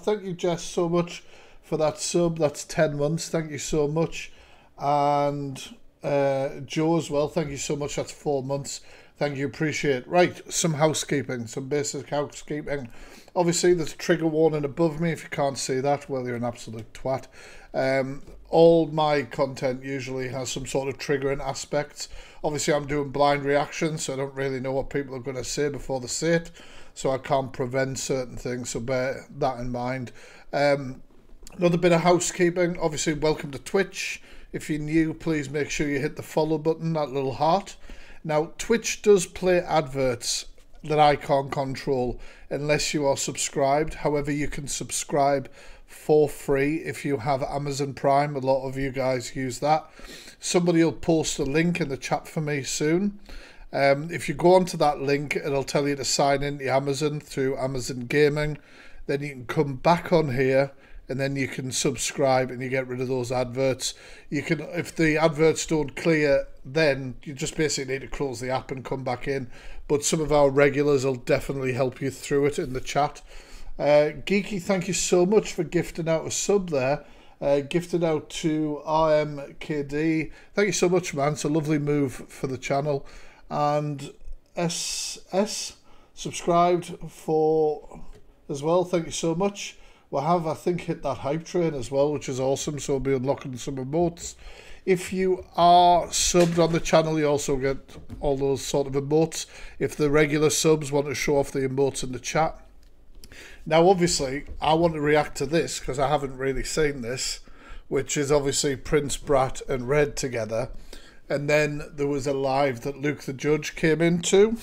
thank you, Jess, so much for that sub. That's 10 months. Thank you so much. And Joe as well. Thank you so much. That's 4 months. Thank you. Appreciate it. Right. Some housekeeping. Some basic housekeeping. Obviously, there's a trigger warning above me. If you can't see that, well, you're an absolute twat. All my content usually has some sort of triggering aspects. Obviously, I'm doing blind reactions, so I don't really know what people are going to say before they say it. So I can't prevent certain things, so bear that in mind. Another bit of housekeeping. Obviously, welcome to Twitch. If you're new, please make sure you hit the follow button, that little heart. Now, Twitch does play adverts that I can't control unless you are subscribed. However, you can subscribe for free if you have Amazon Prime. A lot of you guys use that. Somebody will post a link in the chat for me soon. If you go onto that link, it'll tell you to sign into Amazon through Amazon Gaming. Then you can come back on here and then you can subscribe and you get rid of those adverts. You can, if the adverts don't clear, then you just basically need to close the app and come back in. But some of our regulars will definitely help you through it in the chat. Geeky, thank you so much for gifting out a sub there. Gifted out to RMKD. Thank you so much, man. It's a lovely move for the channel. And SS subscribed for as well. Thank you so much. We have, I think, hit that hype train as well, which is awesome. So we'll be unlocking some emotes. If you are subbed on the channel, you also get all those sort of emotes. If the regular subs want to show off the emotes in the chat. Now, obviously, I want to react to this because I haven't really seen this, which is obviously Prince Brat and Red together. And then there was a live that Luke the Judge came into.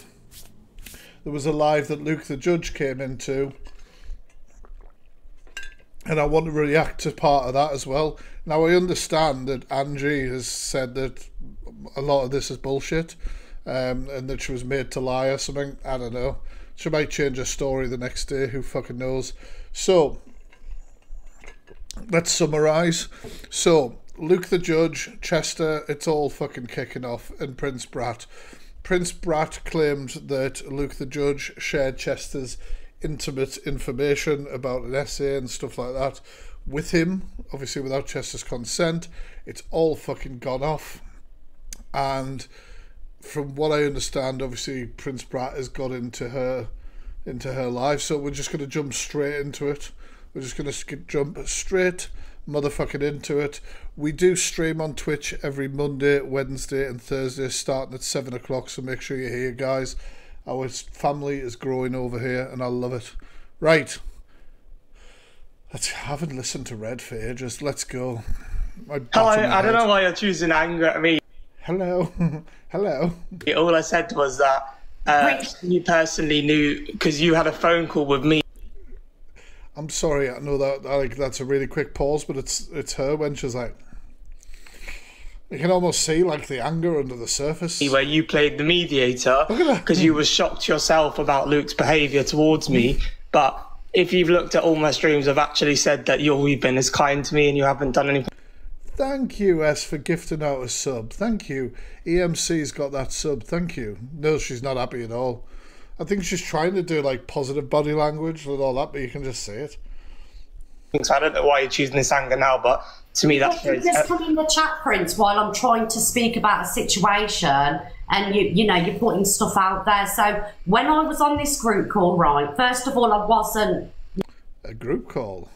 And I want to react to part of that as well. Now, I understand that Angie has said that a lot of this is bullshit, and that she was made to lie or something. I don't know. She might change her story the next day. Who fucking knows? So, let's summarise. So, Luke the Judge, Chester, it's all fucking kicking off, and Prince Brat. Prince Brat claimed that Luke the Judge shared Chester's intimate information about an essay and stuff like that with him, obviously without Chester's consent. It's all fucking gone off. And from what I understand, obviously Prince Brat has got into her life, so we're just going to jump straight into it. We're just going to jump straight motherfucking into it. We do stream on Twitch every Monday, Wednesday and Thursday starting at 7 o'clock, so make sure you're here, guys. Our family is growing over here and I love it. Right, I haven't listened to Red for ages. Let's go. Hello, I don't know why you're choosing anger at me. Hello. Hello. All I said was that you personally knew because you had a phone call with me. I'm sorry, I know that like that's a really quick pause, but it's her when she's like, you can almost see like the anger under the surface. Where you played the mediator because you were shocked yourself about Luke's behaviour towards me. But if you've looked at all my streams, I've actually said that you've been as kind to me and you haven't done anything. Thank you, S, for gifting out a sub. Thank you. EMC's got that sub. Thank you. No, she's not happy at all. I think she's trying to do like positive body language with all that, but you can just say it. So I don't know why you're choosing this anger now, but to me that's very... Just come in the chat, Prince, while I'm trying to speak about a situation and you know, you're putting stuff out there. So when I was on this group call, right, first of all, I wasn't... A group call?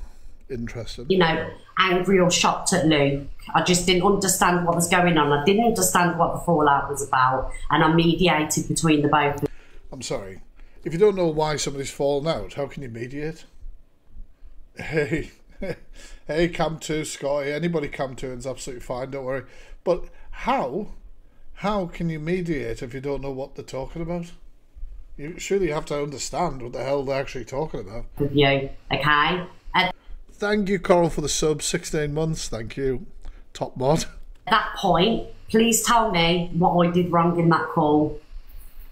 Interesting. You know, angry or shocked at Luke. I just didn't understand what was going on. I didn't understand what the fallout was about, and I mediated between the both. I'm sorry. If you don't know why somebody's fallen out, how can you mediate? Hey, hey, Cam 2, Scotty, anybody Cam 2 is absolutely fine, don't worry. But how can you mediate if you don't know what they're talking about? You surely have to understand what the hell they're actually talking about. With you, okay? Thank you, Coral, for the sub. 16 months, thank you. Top mod. At that point, please tell me what I did wrong in that call.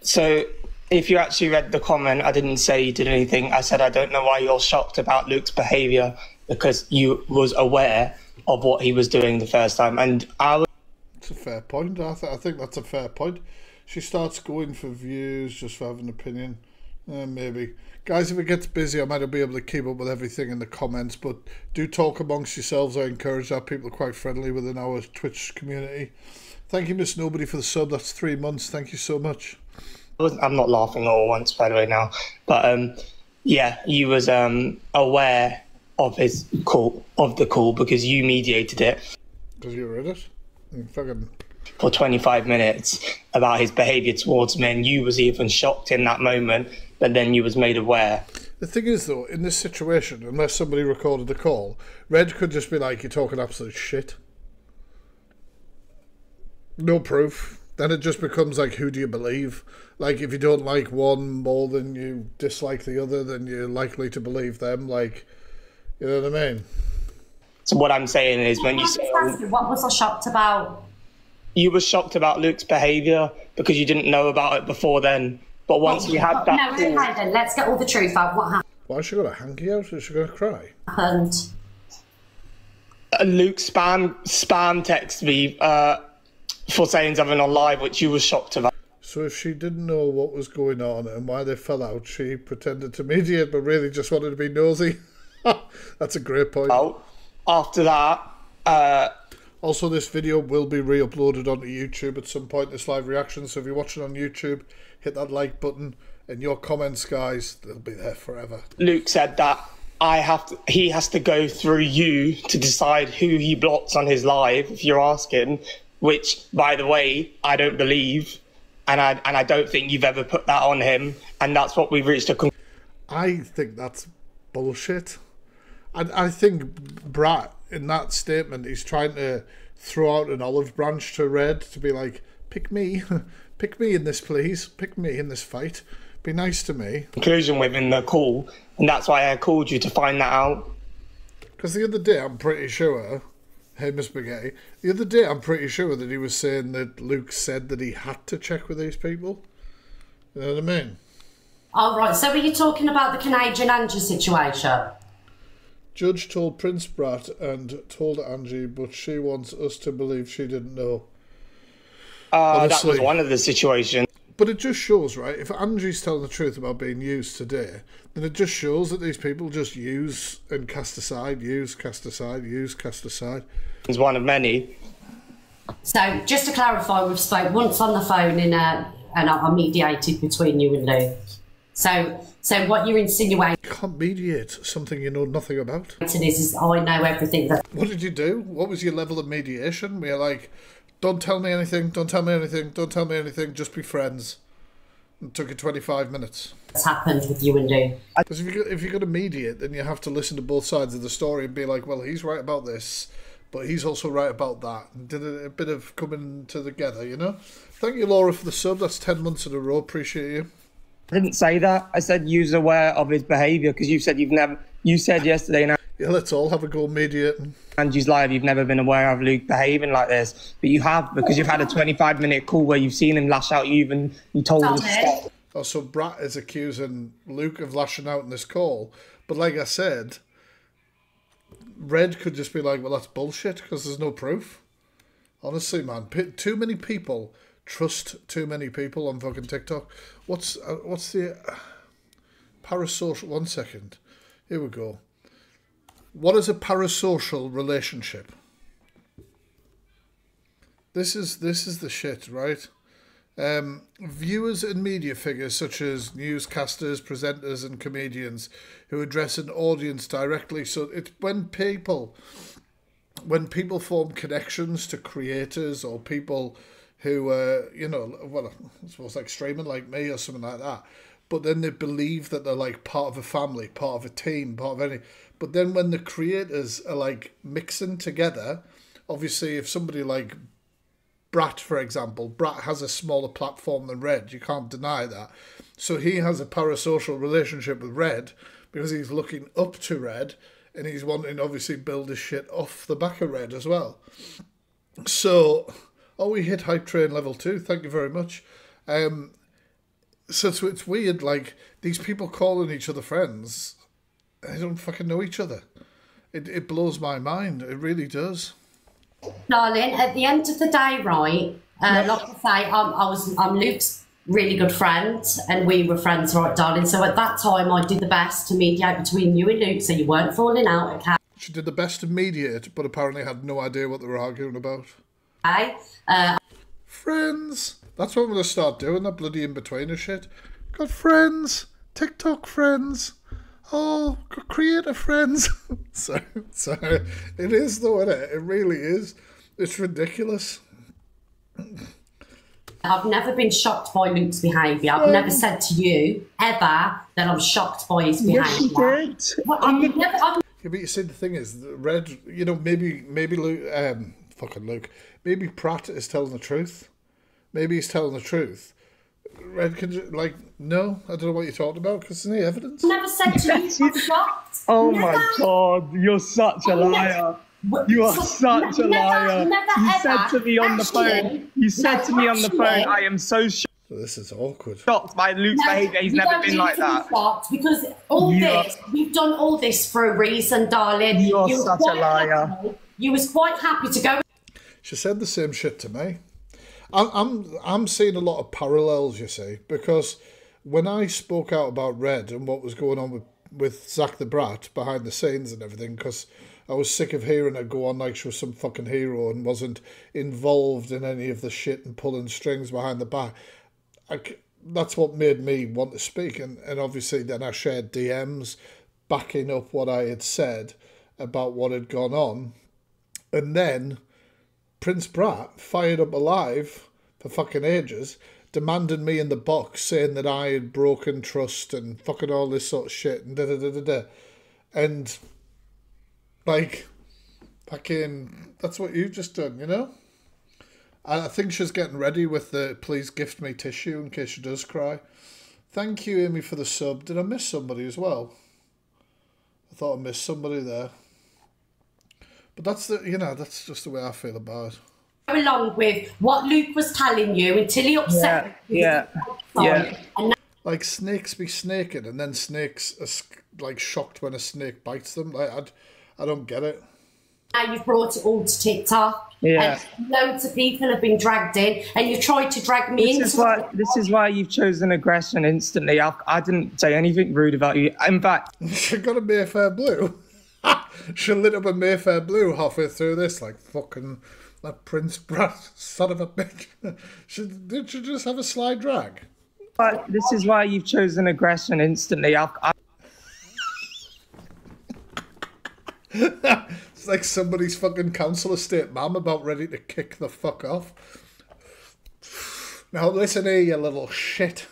So, if you actually read the comment, I didn't say you did anything. I said I don't know why you're shocked about Luke's behaviour because you was aware of what he was doing the first time. And I was... It's a fair point. I think that's a fair point. She starts going for views just for having an opinion. Maybe. Guys, if it gets busy, I might not be able to keep up with everything in the comments, but do talk amongst yourselves. I encourage that. People are quite friendly within our Twitch community. Thank you, Miss Nobody, for the sub. That's 3 months. Thank you so much. I'm not laughing all once, by the way, now. But, yeah, you was aware of the call because you mediated it. Because you read it? Fucking... For 25 minutes about his behaviour towards me, and you was even shocked in that moment, but then you was made aware. The thing is, though, in this situation, unless somebody recorded the call, Red could just be like, you're talking absolute shit. No proof. Then it just becomes like, who do you believe? Like, if you don't like one more than you dislike the other, then you're likely to believe them. Like, you know what I mean? So what I'm saying is, when you say... What was I shocked about? You were shocked about Luke's behaviour because you didn't know about it before then. But once we had that... No, okay, then let's get all the truth out. What happened? Why has she got a hanky out? Is she going to cry? Luke spam texted me for saying something on live, which you were shocked about. So if she didn't know what was going on and why they fell out, she pretended to mediate but really just wanted to be nosy. That's a great point. After that... Also, this video will be re-uploaded onto YouTube at some point, this live reaction. So if you're watching on YouTube, hit that like button. And your comments, guys, they'll be there forever. Luke said that he has to go through you to decide who he blocks on his live, if you're asking. Which, by the way, I don't believe. And I don't think you've ever put that on him. And that's what we've reached a conclusion. I think that's bullshit. I think Brat, in that statement, he's trying to throw out an olive branch to Red to be like, pick me. Pick me in this, please. Pick me in this fight. Be nice to me. Conclusion within the call. And that's why I called you to find that out. Because the other day, I'm pretty sure... Hey, Miss McGay. The other day, I'm pretty sure that he was saying that Luke said that he had to check with these people. You know what I mean? All right, so are you talking about the Canadian Angie situation? Judge told Prince Brat and told Angie, but she wants us to believe she didn't know. That was one of the situations. But it just shows, right, if Angie's telling the truth about being used today, then it just shows that these people just use and cast aside, use, cast aside, use, cast aside. It's one of many. So, just to clarify, we've spoke once on the phone and I mediated between you and Luke. So what you're insinuating... You can't mediate something you know nothing about. ...is I know everything that... What did you do? What was your level of mediation? Were you like... Don't tell me anything, don't tell me anything, don't tell me anything, just be friends. It took you 25 minutes. What's happened with you and Lou? Because if you're going to mediate, then you have to listen to both sides of the story and be like, well, he's right about this, but he's also right about that. And did a bit of coming together, you know? Thank you, Laura, for the sub. That's 10 months in a row. Appreciate you. I didn't say that. I said you was aware of his behaviour because you said you said yesterday now. Yeah, let's all have a go mediating. Angie's live, you've never been aware of Luke behaving like this, but you have because you've had a 25-minute call where you've seen him lash out. You told him to stop. Oh, so Brat is accusing Luke of lashing out in this call, but like I said, Red could just be like, well, that's bullshit because there's no proof. Honestly, man, too many people trust too many people on fucking TikTok. What's the parasocial? 1 second. Here we go. What is a parasocial relationship? This is the shit, right? Viewers and media figures such as newscasters, presenters and comedians who address an audience directly. So it's when people form connections to creators or people who well, I suppose like streaming like me or something like that, but then they believe that they're like part of a family, part of a team, part of any. But then when the creators are like mixing together, obviously if somebody like Brat, for example, Brat has a smaller platform than Red, you can't deny that. So he has a parasocial relationship with Red because he's looking up to Red and he's wanting to obviously build his shit off the back of Red as well. So, we hit hype train level 2, thank you very much. So it's weird, like, these people calling each other friends, they don't fucking know each other. It blows my mind, it really does. Darling, at the end of the day, right, like I say, I'm Luke's really good friend, and we were friends, right, darling? So at that time, I did the best to mediate between you and Luke, so you weren't falling out, okay? She did the best to mediate, but apparently had no idea what they were arguing about. Friends. That's what I'm going to start doing, that bloody in-betweener shit. Got friends. TikTok friends. Oh, creator friends. so it is though, isn't it? It really is. It's ridiculous. I've never been shocked by Luke's behaviour. I've never said to you, ever, that I'm shocked by his behaviour. Yes, you did. Well, I've Yeah, but you see, the thing is, Red, you know, maybe Luke, fucking Luke, maybe Pratt is telling the truth. Maybe he's telling the truth. Red, can you, like, no, I don't know what you're talking about, because there's no evidence. never said to you, I'm shocked. Oh Never. my God, you're such a liar. You are such a liar. You said to me on the phone, I am so So this is awkward. shocked by Luke's behaviour. He's You never don't been need like to be that. shocked, because we've done all this for a reason, darling. You are were such a quite liar. happy- You was quite happy to go. She said the same shit to me. I'm seeing a lot of parallels, you see, because when I spoke out about Red and what was going on with Zach the Brat behind the scenes and everything, because I was sick of hearing her go on like she was some fucking hero and wasn't involved in any of the shit and pulling strings behind the back. That's what made me want to speak, and obviously then I shared DMs backing up what I had said about what had gone on, and then Prince Brat fired up a live for fucking ages, demanding me in the box, saying that I had broken trust and fucking all this sort of shit and da-da-da-da-da. And, like, fucking, that's what you've just done, you know? And I think she's getting ready with the please gift me tissue in case she does cry. Thank you, Amy, for the sub. Did I miss somebody as well? I thought I missed somebody there. But that's that's just the way I feel about it. Along with what Luke was telling you until he upset you. Yeah. And Like, snakes be snaking, and then snakes are like shocked when a snake bites them. Like, I don't get it. now you've brought it all to TikTok. Yeah. And loads of people have been dragged in, and you tried to drag me This into is why you've chosen aggression instantly. I didn't say anything rude about you. In fact, She got a Mayfair Blue. She lit up a Mayfair Blue halfway through this, like fucking that Prince Brat son of a bitch. Did she just have a sly drag? this is why you've chosen aggression instantly. It's like somebody's fucking council estate mum about ready to kick the fuck off. Now listen here, you little shit.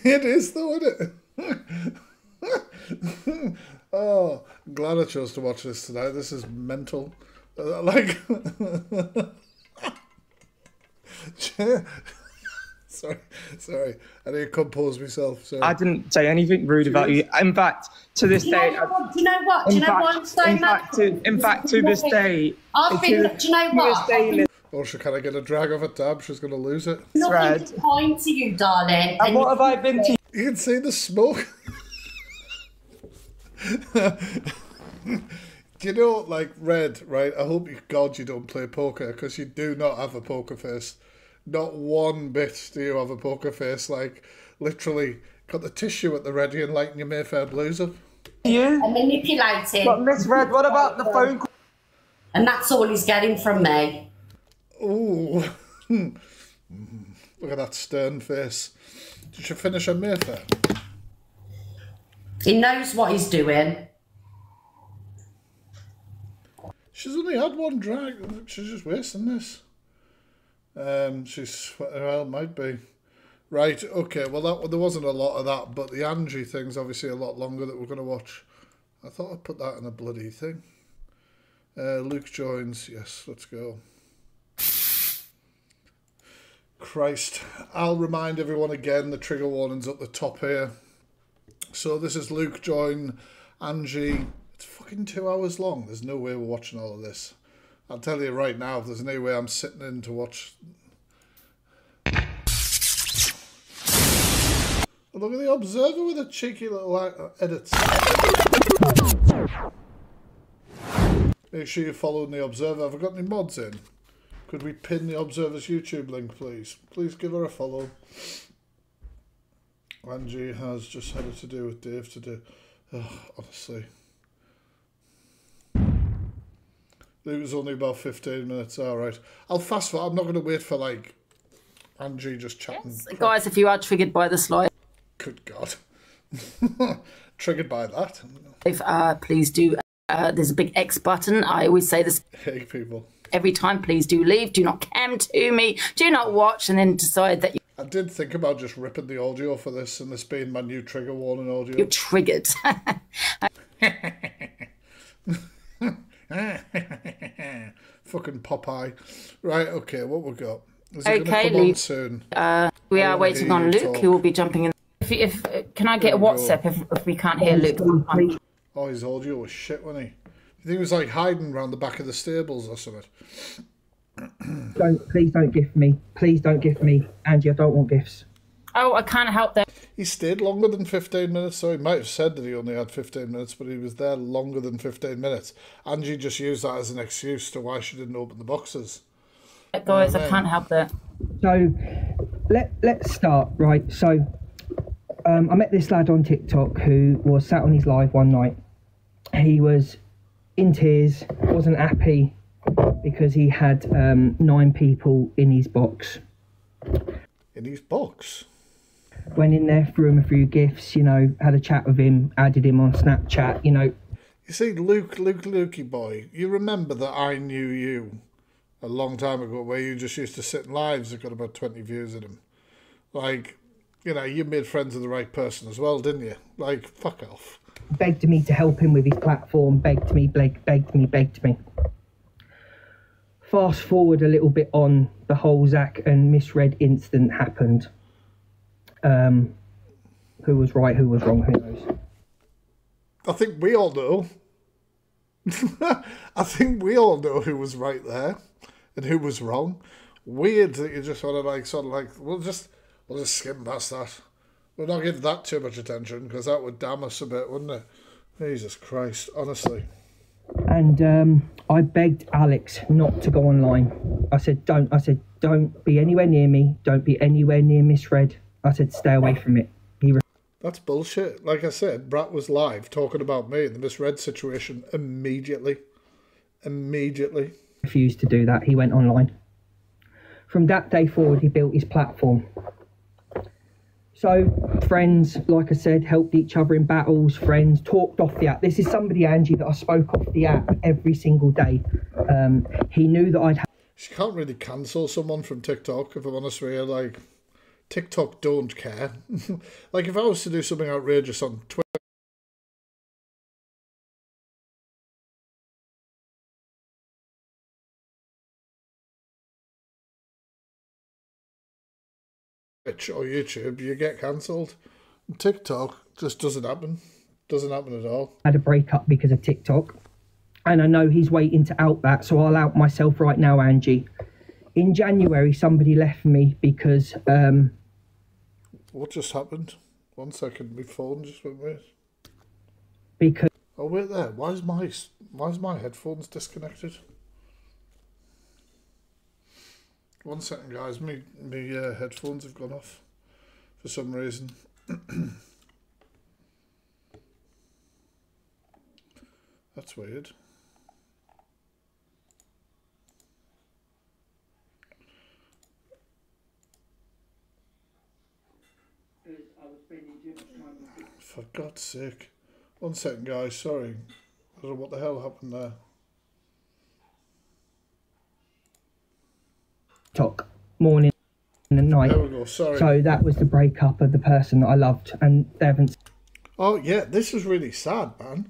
It is though, isn't it? Oh, I'm glad I chose to watch this tonight. This is mental. Like, sorry. I need to compose myself. Sorry. I didn't say anything rude about you. In fact, to this day, Do you know what? Do you know why I'm so mad? in fact, to this day, I've been. Do you know what? I've been Or she kind of get a drag off a tab. She's going to lose it. nothing kind to you, darling. And what have I been to you? You can see the smoke. Do you know, like, Red, right? I hope God you don't play poker, because you do not have a poker face. Not one bit do you have a poker face. Like, literally, got the tissue at the ready and lighting your Mayfair Blues up. You? and manipulating. But Miss Red, what about the phone call? And that's all he's getting from me. Ooh. Look at that stern face. Did you finish her Mayfair? He knows what he's doing. She's only had one drag. She's just wasting this. Well, might be. Right, okay, well, there wasn't a lot of that, but the Angie thing's obviously a lot longer that we're going to watch. I thought I'd put that in a bloody thing. Luke joins. Yes, let's go. Christ. I'll remind everyone again, the trigger warning's up the top here. So this is Luke join Angie. It's fucking 2 hours long. There's no way we're watching all of this. I'll tell you right now, if there's any way I'm sitting in to watch... Look at the Observer with a cheeky little edits. Make sure you're following the Observer. Have I got any mods in? Could we pin the Observer's YouTube link, please? Please give her a follow. Angie has just had it to do with Dave to do. Honestly. It was only about 15 minutes. All right. I'll fast forward. I'm not going to wait for, like, Angie just chatting. Yes. Guys, if you are triggered by the slide. Good God. Triggered by that. If please do. There's a big X button. I always say this. Hey, people. Every time, please do leave. Do not cam to me. Do not watch and then decide that I did think about just ripping the audio for this and this being my new trigger warning audio. you're triggered. Fucking Popeye. Right, okay, what we got? Is it Okay, going to come on Luke. soon? We I are wanna waiting hear on you Luke. talk. He will be jumping in. If can I get a There we go. WhatsApp if we can't hear Luke? Oh, his audio was shit, wasn't he? You think he was like hiding around the back of the stables or something? Please don't gift me. Please don't gift me. Angie, I don't want gifts. Oh, I can't help that. He stayed longer than 15 minutes, so he might have said that he only had 15 minutes, but he was there longer than 15 minutes. Angie just used that as an excuse to why she didn't open the boxes. Guys, I can't help that. So let's start, right? So I met this lad on TikTok who was sat on his live one night. He was in tears, wasn't happy because he had 9 people in his box. In his box? Went in there, threw him a few gifts, you know, had a chat with him, added him on Snapchat, you know. You see, Lukey boy, you remember that I knew you a long time ago where you just used to sit in lives that got about 20 views in them. Like, you know, you made friends with the right person as well, didn't you? Like, fuck off. Begged me to help him with his platform, begged me. Fast forward a little bit on the whole Zach and Misread incident happened. Who was right, who was wrong, who knows? I think we all know. I think we all know who was right there and who was wrong. Weird that you just want to we'll just skim past that. We'll not give that too much attention because that would damn us a bit, wouldn't it? Jesus Christ, honestly. And I begged Alex not to go online. I said, don't be anywhere near me. Don't be anywhere near Misread. I said, stay away from it. That's bullshit. Like I said, Brat was live talking about me and the Misread situation immediately. Refused to do that. He went online. From that day forward, he built his platform. So, friends, like I said, helped each other in battles, friends, talked off the app. This is somebody, Angie, that I spoke off the app every single day. He knew that I'd... She can't really cancel someone from TikTok, if I'm honest with you. Like, TikTok don't care. Like, if I was to do something outrageous on Twitch or YouTube, you get cancelled. TikTok just doesn't happen. Doesn't happen at all. had a breakup because of TikTok. And I know he's waiting to out that, so I'll out myself right now, Angie. In January, somebody left me because... What just happened? 1 second, my phone just went weird. Because... Oh, wait there. Why is my headphones disconnected? 1 second, guys. My headphones have gone off for some reason. That's weird. For God's sake. 1 second, guys. Sorry. I don't know what the hell happened there. TikTok, morning and night. There we go. Sorry. So that was the breakup of the person that I loved, and they haven't... Oh, yeah. This is really sad, man.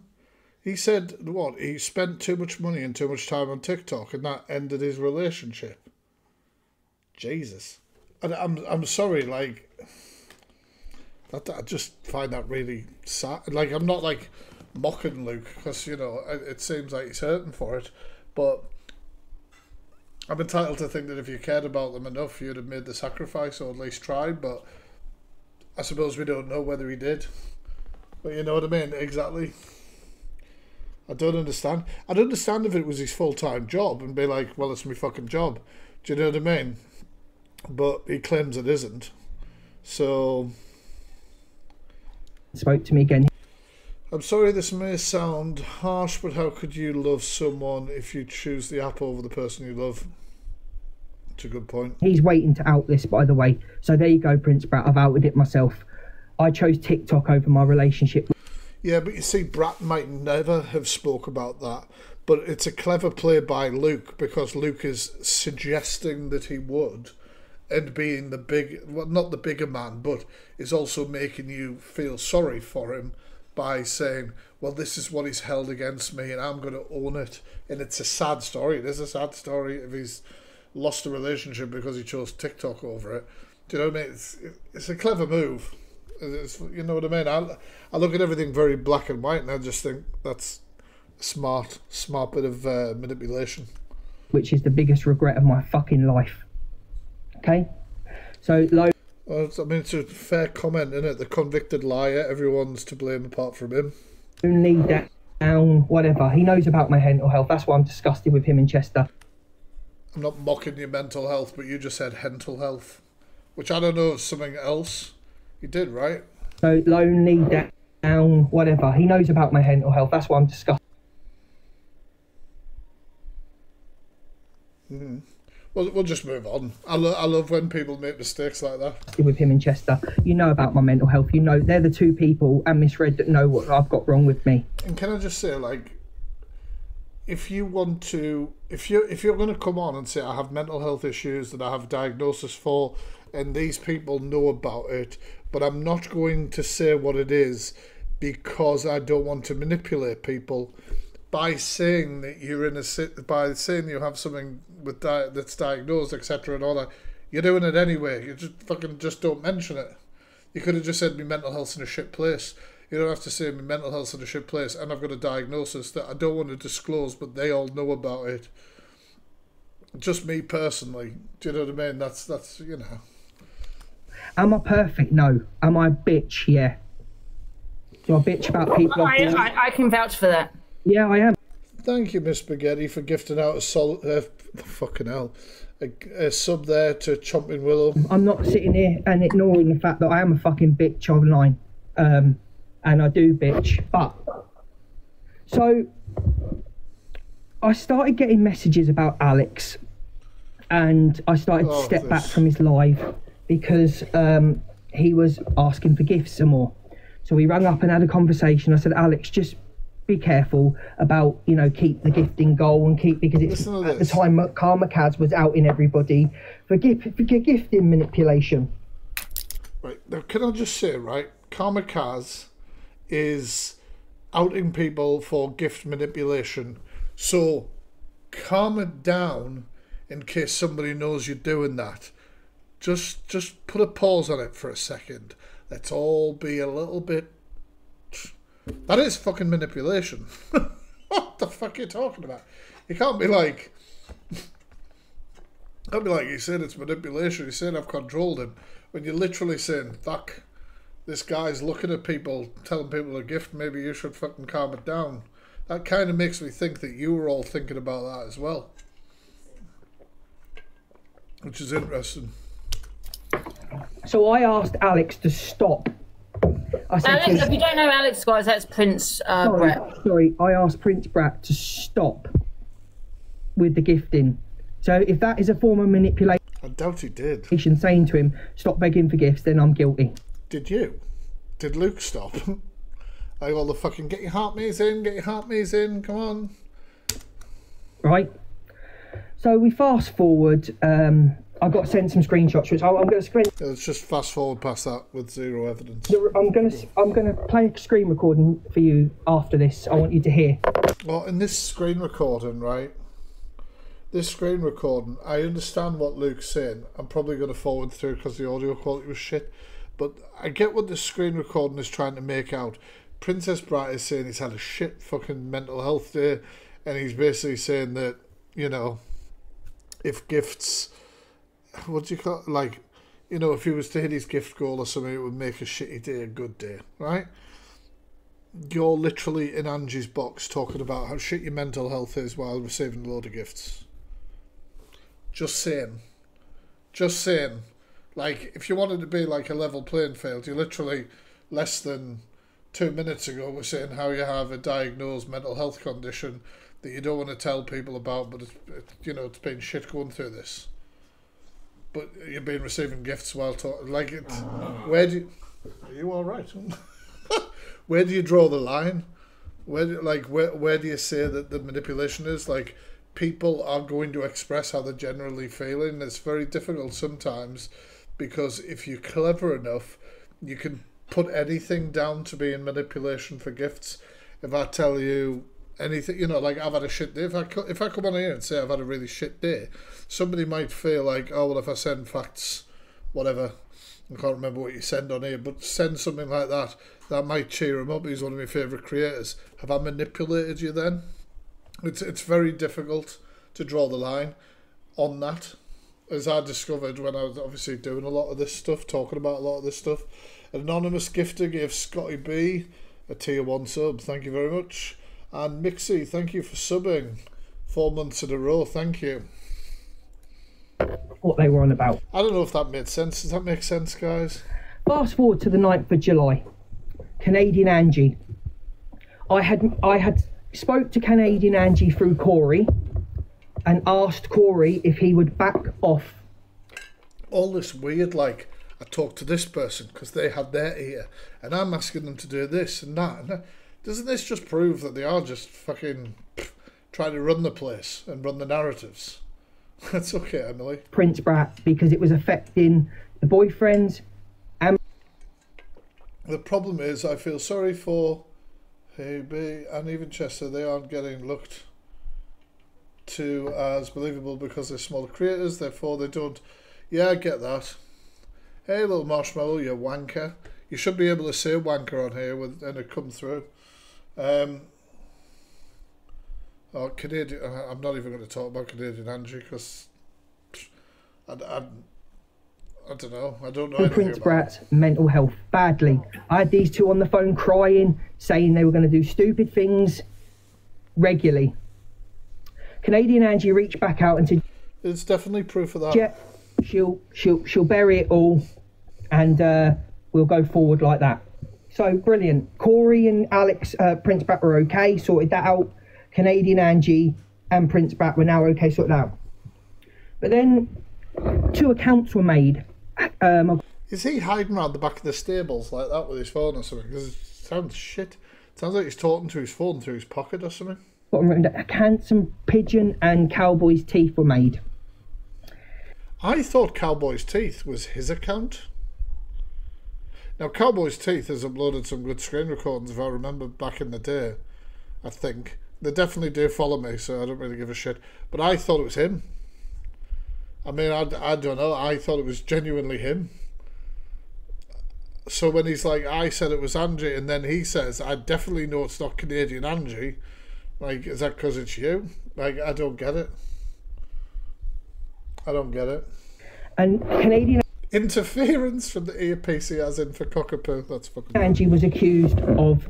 He said, what? He spent too much money and too much time on TikTok, and that ended his relationship. Jesus. And I'm sorry, like... I just find that really sad. Like, I'm not, like, mocking Luke, because, you know, it seems like he's hurting for it, but I'm entitled to think that if you cared about them enough, you'd have made the sacrifice, or at least tried, but I suppose we don't know whether he did. But you know what I mean? Exactly. I don't understand. I'd understand if it was his full-time job and be like, well, it's my fucking job. Do you know what I mean? But he claims it isn't. So spoke to me again. I'm sorry this may sound harsh, but how could you love someone if you choose the app over the person you love? It's a good point. He's waiting to out this, by the way. So there you go, Prince Brat. I've outed it myself. I chose TikTok over my relationship. Yeah, but you see, Brat might never have spoke about that. But it's a clever play by Luke, because Luke is suggesting that he would, and being the big, well, not the bigger man, but is also making you feel sorry for him by saying, well, this is what he's held against me and I'm going to own it. And it's a sad story. It is a sad story if he's lost a relationship because he chose TikTok over it. Do you know what I mean? It's a clever move. You know what I mean? I look at everything very black and white and I just think that's a smart bit of manipulation. Which is the biggest regret of my fucking life. Okay? So, well, I mean, it's a fair comment, isn't it? The convicted liar, everyone's to blame apart from him. Only down, whatever. He knows about my mental health. That's why I'm disgusted with him in Chester. I'm not mocking your mental health, but you just said mental health, which I don't know is something else. You did, right? So, lonely, down, whatever. He knows about my mental health. That's why I'm disgusted. Mm-hmm. We'll just move on. I love when people make mistakes like that. With him in Chester, you know about my mental health. You know they're the two people and Miss Red that know what I've got wrong with me. And can I just say, like, if you want to, if you're going to come on and say I have mental health issues that I have diagnosis for, and these people know about it, but I'm not going to say what it is because I don't want to manipulate people. By saying that you're in a, by saying you have something with that's diagnosed, etc., and all that, you're doing it anyway. You just don't mention it. You could have just said my mental health's in a shit place. You don't have to say my mental health's in a shit place and I've got a diagnosis that I don't want to disclose, but they all know about it. Just me personally. Do you know what I mean? That's you know. Am I perfect? No. Am I a bitch? Yeah. Do I bitch about people? I can vouch for that. Yeah, I am. Thank you, Miss Spaghetti, for gifting out a fucking hell, a sub there to Chomping Willow. I'm not sitting here and ignoring the fact that I am a fucking bitch online, and I do bitch. But so I started getting messages about Alex, and I started to step back from his live because he was asking for gifts some more. So we rang up and had a conversation. I said, Alex, just be careful about, you know, keep the gifting goal and keep, because it's at the time Karma Kaz was outing everybody for gifting manipulation. Right, now can I just say, right, Karma Kaz is outing people for gift manipulation, so calm it down in case somebody knows you're doing that. Just put a pause on it for a second. Let's all be a little bit. That is fucking manipulation. What the fuck are you talking about? You can't be like, you said it's manipulation. You said I've controlled him. When you're literally saying, fuck, this guy's looking at people, telling people a gift, maybe you should fucking calm it down. That kind of makes me think that you were all thinking about that as well. Which is interesting. So I asked Alex to stop. I said, Alex, if you don't know Alex, guys, that's Prince Brat. Sorry, I asked Prince Brat to stop with the gifting. So if that is a form of manipulation, I doubt he did. Saying to him, stop begging for gifts, then I'm guilty. Did you? Did Luke stop? Like all the fucking get your heart maze in, come on. Right. So we fast forward. I got sent some screenshots, which I'm going to screen. Yeah, let's just fast forward past that with zero evidence. I'm going to play a screen recording for you after this. I want you to hear. Well, in this screen recording, right? This screen recording, I understand what Luke's saying. I'm probably going to forward through because the audio quality was shit. But I get what this screen recording is trying to make out. Princess Brat is saying he's had a shit fucking mental health day, and he's basically saying that, you know, if gifts, what do you call it? Like, you know, if he was to hit his gift goal or something, it would make a shitty day a good day, right? You're literally in Angie's box talking about how shit your mental health is while receiving a load of gifts. Just saying. Just saying. Like, if you wanted to be like a level playing field, you literally, less than 2 minutes ago, were saying how you have a diagnosed mental health condition that you don't want to tell people about, but it's been shit going through this. But you've been receiving gifts while talking. Like, are you all right? Where do you draw the line? Where do you say that the manipulation is? Like, people are going to express how they're generally feeling. It's very difficult sometimes, because if you're clever enough, you can put anything down to being manipulation for gifts. If I tell you anything, like, I've had a shit day. If I come on here and say I've had a really shit day, somebody might feel like, oh, well, if I send facts, whatever, I can't remember what you send on here, but send something like that, that might cheer him up. He's one of my favourite creators. Have I manipulated you then? It's very difficult to draw the line on that, as I discovered when I was obviously doing a lot of this stuff, talking about a lot of this stuff. An anonymous gifter gave Scotty B a tier 1 sub. Thank you very much. And Mixie, thank you for subbing 4 months in a row. Thank you. What they were on about. I don't know if that made sense. Does that make sense, guys? Fast forward to the 9th of July. Canadian Angie. I had spoke to Canadian Angie through Corey and asked Corey if he would back off. All this weird, like, I talked to this person because they had their ear, and I'm asking them to do this and that. And doesn't this just prove that they are just fucking trying to run the place and run the narratives? That's okay, Emily. Prince Brat, because it was affecting the boyfriends. And the problem is, I feel sorry for Hebe and even Chester. They aren't getting looked to as believable because they're smaller creators, therefore they don't. Yeah, I get that. Hey, little marshmallow, you wanker. You should be able to say wanker on here and it come through. Canadian. I'm not even going to talk about Canadian Angie because I don't know. I don't know anything Prince about Brat's mental health badly. I had these two on the phone crying, saying they were going to do stupid things regularly. Canadian Angie reached back out and said, "It's definitely proof of that." Yeah, she'll bury it all, and we'll go forward like that. So brilliant. Corey and Alex, Prince Brat were okay, sorted that out. Canadian Angie and Prince Brat were now okay, sorted out. But then 2 accounts were made. Is he hiding around the back of the stables like that with his phone or something? Because it sounds shit. It sounds like he's talking to his phone through his pocket or something. Handsome Pigeon and Cowboy's Teeth were made. I thought Cowboy's Teeth was his account. Now, Cowboy's Teeth has uploaded some good screen recordings, if I remember back in the day, I think. They definitely do follow me, so I don't really give a shit. But I thought it was him. I mean, I don't know. I thought it was genuinely him. So when he's like, I said it was Angie, and then he says, I definitely know it's not Canadian Angie. Like, is that because it's you? Like, I don't get it. I don't get it. And Canadian interference from the earpiece as in for cockapoo. That's fucking. Angie was accused of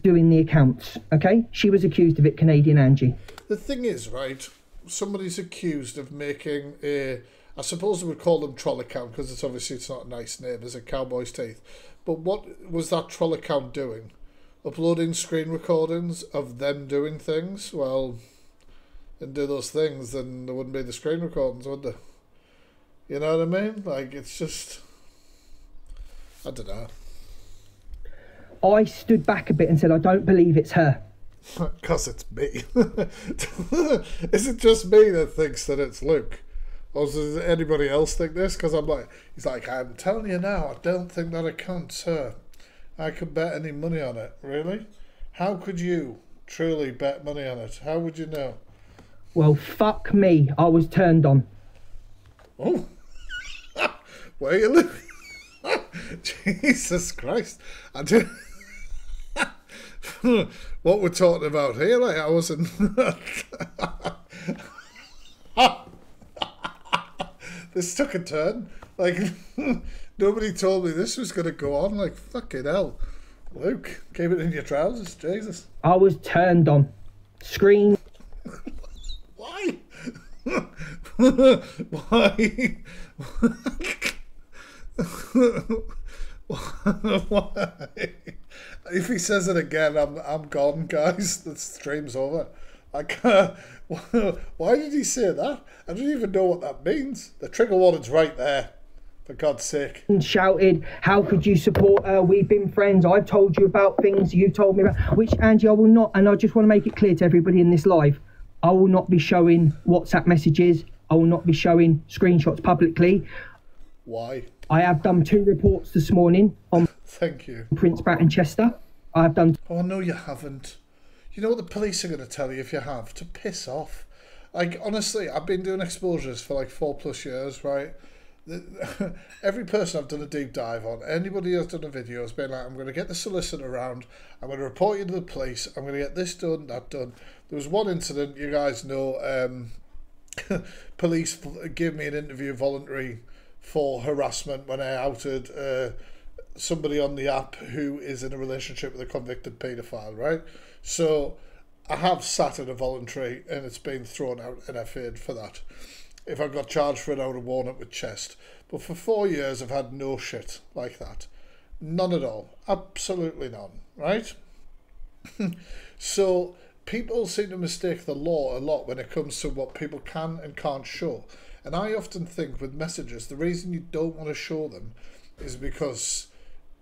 doing the accounts. Okay, she was accused of it. Canadian Angie. The thing is, right? Somebody's accused of making a. I suppose we would call them troll account because it's not a nice name, is it? Cowboy's Teeth. But what was that troll account doing? Uploading screen recordings of them doing things? Well, and do those things, then there wouldn't be the screen recordings, would there? You know what I mean? Like, it's just... I don't know. I stood back a bit and said, I don't believe it's her. Because it's me. Is it just me that thinks that it's Luke? Or does anybody else think this? Because he's like, I'm telling you now, I don't think that account's her. I could bet any money on it. Really? How could you truly bet money on it? How would you know? Well, fuck me. I was turned on. Oh. Where are you living? Jesus Christ. I do. What we're talking about here, like, I wasn't. This took a turn. Like, nobody told me this was going to go on. Like, fucking hell. Luke, keep it in your trousers. Jesus. I was turned on. Screen. Why? Why? Why? If he says it again, I'm gone, guys. The stream's over. I can't. Why did he say that? I don't even know what that means. The trigger warning's right there. For God's sake. And shouted, how could you support her? We've been friends. I've told you about things you told me about. Which, Angie, I will not. And I just want to make it clear to everybody in this live. I will not be showing WhatsApp messages. I will not be showing screenshots publicly. Why? I have done 2 reports this morning on Thank you. Prince Bratton Chester. I have done. Oh, no, you haven't. You know what the police are going to tell you if you have? To piss off. Like, honestly, I've been doing exposures for like 4+ years, right? Every person I've done a deep dive on, anybody who's done a video has been like, I'm going to get the solicitor around, I'm going to report you to the police, I'm going to get this done, that done. There was one incident, you guys know, police gave me an interview voluntary for harassment when I outed somebody on the app who is in a relationship with a convicted paedophile, right? So I have sat in a voluntary and it's been thrown out and FA'd for that. If I got charged for it, I would have worn it with chest. But for 4 years, I've had no shit like that. None at all. Absolutely none, right? So people seem to mistake the law a lot when it comes to what people can and can't show. And I often think with messages, the reason you don't want to show them is because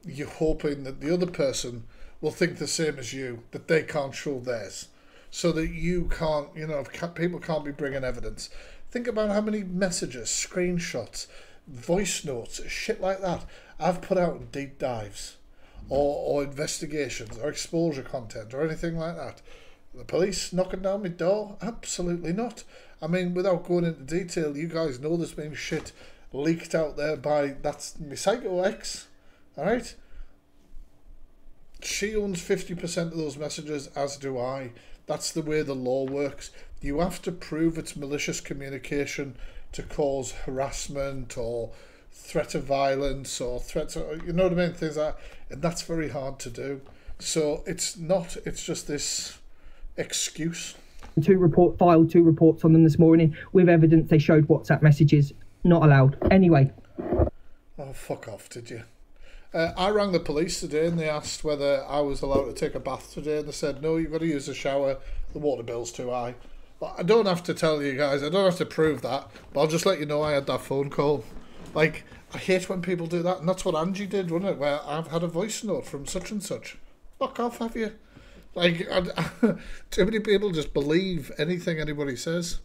you're hoping that the other person will think the same as you, that they can't show theirs. So that you can't, you know, people can't be bringing evidence. Think about how many messages, screenshots, voice notes, shit like that I've put out in deep dives or investigations or exposure content or anything like that. The police knocking down my door? Absolutely not. I mean, without going into detail, you guys know there's been shit leaked out there by, that's my Psycho ex, alright? She owns 50% of those messages, as do I. That's the way the law works. You have to prove it's malicious communication to cause harassment or threat of violence or threats, you know what I mean, things like that. And that's very hard to do. So it's just this excuse. Filed 2 reports on them this morning with evidence they showed WhatsApp messages. Not allowed. Anyway. Oh, fuck off, did you? I rang the police today and they asked whether I was allowed to take a bath today, and they said, no, you've got to use the shower, the water bill's too high. But I don't have to tell you guys, I don't have to prove that, but I'll just let you know I had that phone call. Like, I hate when people do that, and that's what Angie did, wasn't it? Where I've had a voice note from such and such. Fuck off, have you? Like, too many people just believe anything anybody says.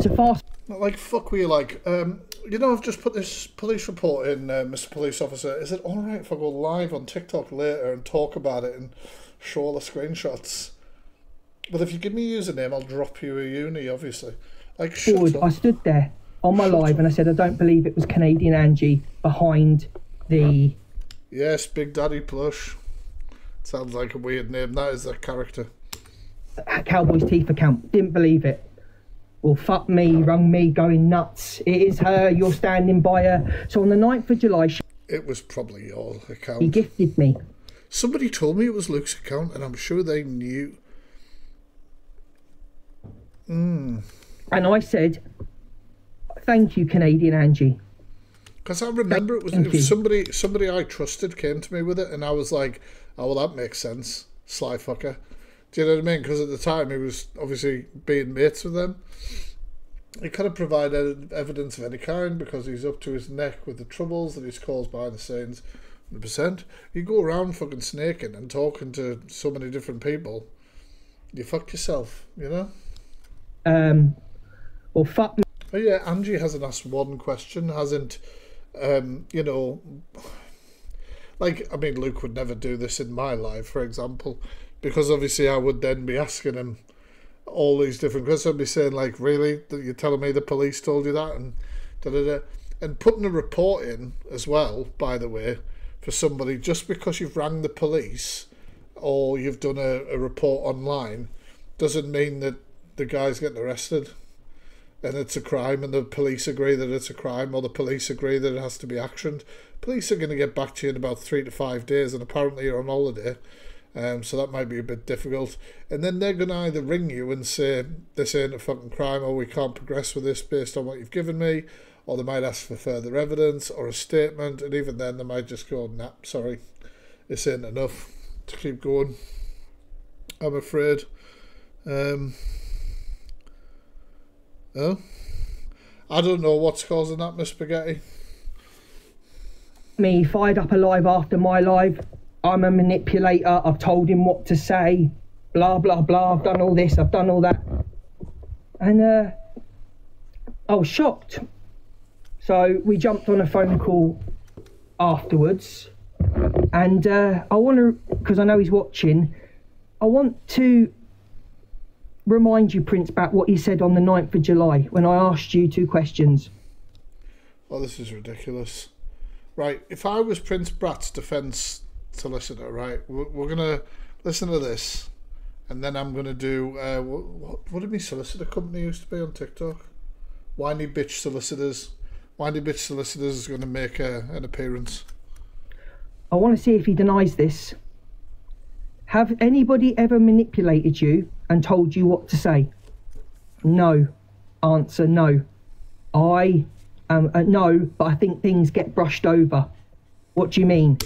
So fast. Like, fuck we like, you know, I've just put this police report in, Mr. Police Officer. Is it alright if I go live on TikTok later and talk about it and show all the screenshots? But if you give me a username, I'll drop you a uni, obviously. Like, shut up. I stood there on my live and I said, I don't believe it was Canadian Angie behind the... Yes, Big Daddy Plush. Sounds like a weird name. That is their character. Cowboys Teeth account. Didn't believe it. Well, fuck me, rung me, going nuts. It is her, you're standing by her. So on the 9th of July... It was probably your account. He gifted me. Somebody told me it was Luke's account, and I'm sure they knew. And I said, thank you, Canadian Angie. Because I remember it was somebody I trusted came to me with it, and I was like, oh, well, that makes sense, sly fucker. Do you know what I mean? Because at the time, he was obviously being mates with them. He couldn't provide evidence of any kind because he's up to his neck with the troubles that he's caused behind the scenes. 100%. You go around fucking snaking and talking to so many different people, you fuck yourself, you know? Well, fuck me. Oh yeah, Angie hasn't asked one question, hasn't, you know, like, I mean, Luke would never do this in my life, for example, because obviously I would then be asking him all these different questions. I'd be saying, like, really? You're telling me the police told you that? And da-da-da. And putting a report in as well, by the way, for somebody, just because you've rang the police or you've done a report online, doesn't mean that the guy's getting arrested and it's a crime and the police agree that it's a crime, or the police agree that it has to be actioned. Police are going to get back to you in about 3 to 5 days, and apparently you're on holiday. So that might be a bit difficult. And then they're going to either ring you and say, this ain't a fucking crime, or we can't progress with this based on what you've given me, or they might ask for further evidence or a statement, and even then they might just go, nah, sorry, this ain't enough to keep going, I'm afraid. Oh, I don't know what's causing that, Miss Spaghetti. Me fired up a live after my live. I'm a manipulator. I've told him what to say. Blah, blah, blah. I've done all this. I've done all that. And I was shocked. So we jumped on a phone call afterwards. And I want to, because I know he's watching, I want to remind you, Prince Brat, what you said on the 9th of July when I asked you 2 questions. Oh, this is ridiculous. Right, if I was Prince Brat's defence solicitor, right, we're going to listen to this, and then I'm going to do, what did my solicitor company used to be on TikTok? Whiny Bitch Solicitors. Whiny Bitch Solicitors is going to make an appearance. I want to see if he denies this. Have anybody ever manipulated you and told you what to say? No. Answer no. I no, but I think things get brushed over. What do you mean?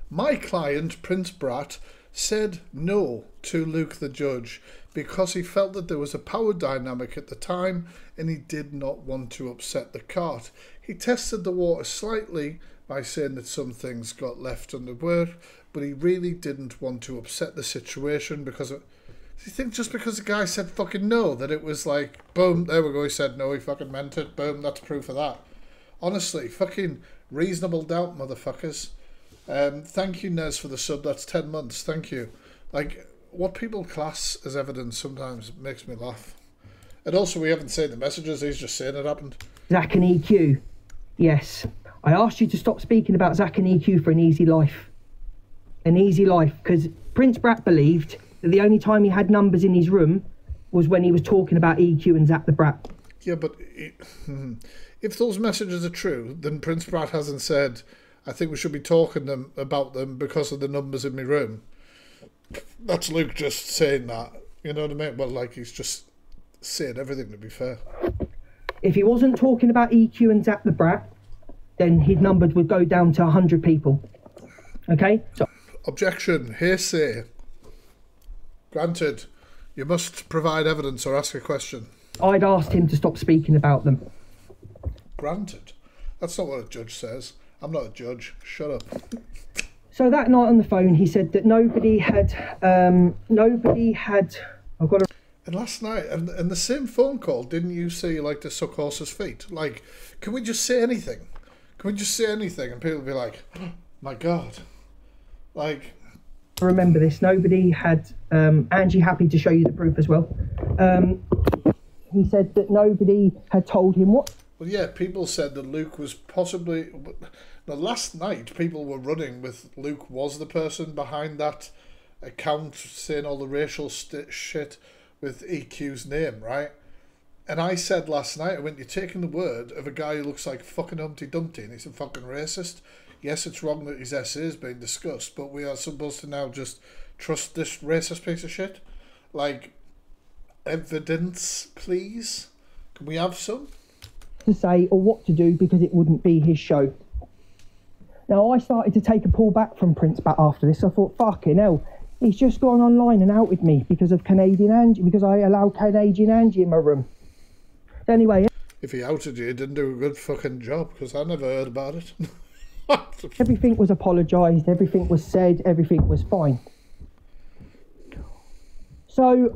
My client, Prince Brat, said no to Luke the judge because he felt that there was a power dynamic at the time and he did not want to upset the cart. He tested the water slightly by saying that some things got left underwork, but he really didn't want to upset the situation because of... Do you think just because the guy said fucking no, that it was like, boom, there we go, he said no, he fucking meant it, boom, that's proof of that. Honestly, fucking reasonable doubt, motherfuckers. Thank you, Nez, for the sub, that's 10 months, thank you. Like, what people class as evidence sometimes makes me laugh. And also, we haven't seen the messages, he's just saying it happened. Zach and EQ. Yes. I asked you to stop speaking about Zach and EQ for an easy life. An easy life, because Prince Brat believed that the only time he had numbers in his room was when he was talking about EQ and Zach the Brat. Yeah, but if those messages are true, then Prince Brat hasn't said, I think we should be talking about them because of the numbers in my room. That's Luke just saying that. You know what I mean? Well, like, he's just saying everything, to be fair. If he wasn't talking about EQ and Zach the Brat, then his numbers would go down to 100 people. Okay? So, objection. Hearsay. Granted, you must provide evidence or ask a question. I'd asked him to stop speaking about them. Granted. That's not what a judge says. I'm not a judge. Shut up. So that night on the phone, he said that nobody had... I've got to... And last night, and the same phone call, didn't you say you like to suck horses' feet? Like, can we just say anything? Can we just say anything? And people will be like, oh, my God. Like... Remember this, nobody had... Angie, happy to show you the proof as well. He said that nobody had told him what... Well, yeah, people said that Luke was possibly... Now, last night, people were running with Luke was the person behind that account saying all the racial shit with EQ's name, right? And I said last night, I went, you're taking the word of a guy who looks like fucking Humpty Dumpty and he's a fucking racist. Yes, it's wrong that his essay is being discussed, but we are supposed to now just trust this racist piece of shit? Like, evidence, please? Can we have some? To say or what to do because it wouldn't be his show. Now, I started to take a pull back from Prince Bat after this. I thought, fucking hell, he's just gone online and outed me because of Canadian Angie, because I allowed Canadian Angie in my room. Anyway... If he outed you, he didn't do a good fucking job, because I never heard about it. Everything was apologised, everything was said, everything was fine. So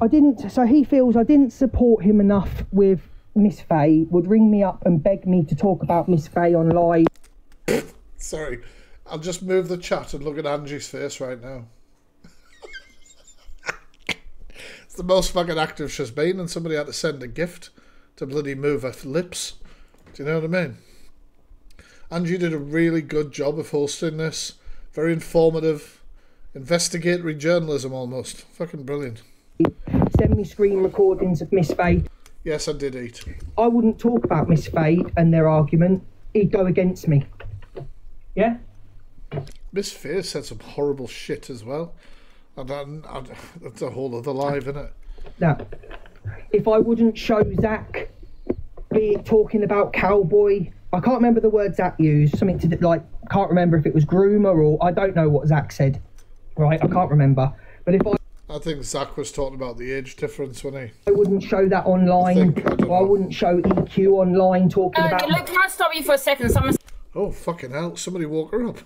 he feels I didn't support him enough with Miss Faye, would ring me up and beg me to talk about Miss Faye on live. Sorry, I'll just move the chat and look at Angie's face right now. It's the most fucking active she's been, and somebody had to send a gift to bloody move her lips. Do you know what I mean? Angie did a really good job of hosting this. Very informative. Investigatory journalism almost. Fucking brilliant. Send me screen recordings of Miss Faye. Yes, I did eat. I wouldn't talk about Miss Faye and their argument. He'd go against me. Yeah? Miss Faye said some horrible shit as well. That's a whole other live, isn't it? Now, if I wouldn't show Zach, be it talking about Cowboy, I can't remember the word Zach used, something to like, can't remember if it was groomer or I don't know what Zach said, right? I can't remember. But if I think Zach was talking about the age difference, wasn't I wouldn't show that online, or I wouldn't show EQ online talking about... Look, can I stop you for a second? Someone Oh, fucking hell. Somebody woke her up.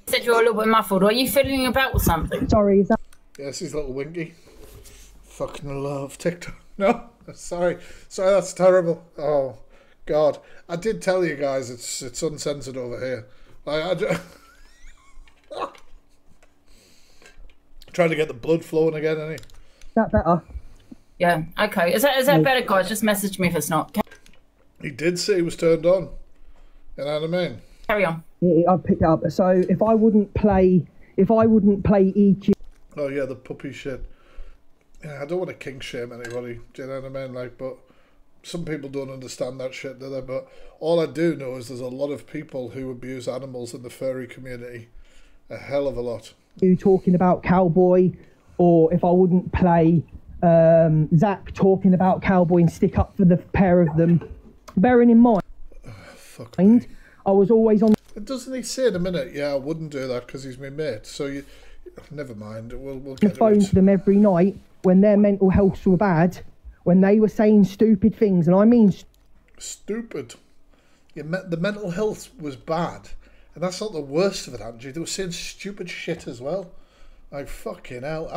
said you're a little bit muffled. Are you fiddling about with something? Sorry, is that... Yes, he's little Winky. Fucking love TikTok. No, sorry. Sorry, that's terrible. Oh, God. I did tell you guys it's uncensored over here. Trying to get the blood flowing again, isn't he? that better? Yeah. Okay. Is that better, guys? Just message me if it's not. He did say he was turned on. You know what I mean? Carry on. Yeah, I've picked it up. So if I wouldn't play EQ... Oh, yeah, the puppy shit. Yeah, I don't want to kink shame anybody. Do you know what I mean? Like, but some people don't understand that shit, do they? But all I do know is there's a lot of people who abuse animals in the furry community. A hell of a lot. You talking about Cowboy, or if I wouldn't play Zach talking about Cowboy and stick up for the pair of them, bearing in mind, Fuck me. I was always on Doesn't he say in a minute, yeah, I wouldn't do that because he's my mate. So you, never mind, we'll the get phone to to them every night when their mental health were bad, when they were saying stupid things, and I mean stupid. The mental health was bad, and that's not the worst of it, Angie. They were saying stupid shit as well. Like, fucking hell.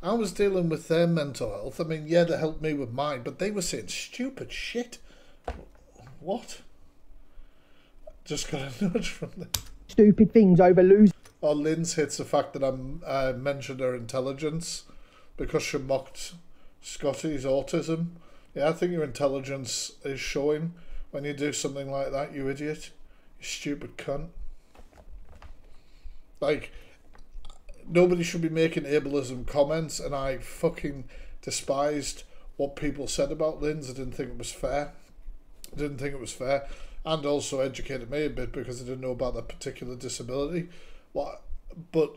I was dealing with their mental health. I mean, yeah, they helped me with mine, but they were saying stupid shit. What? Just got a nudge from them. stupid things over losing. Oh, Lynn's hits the fact that I mentioned her intelligence because she mocked Scotty's autism. Yeah, I think your intelligence is showing when you do something like that, you idiot. You stupid cunt. Like, nobody should be making ableism comments, and I fucking despised what people said about Lynn's. I didn't think it was fair. And also educated me a bit because I didn't know about that particular disability. But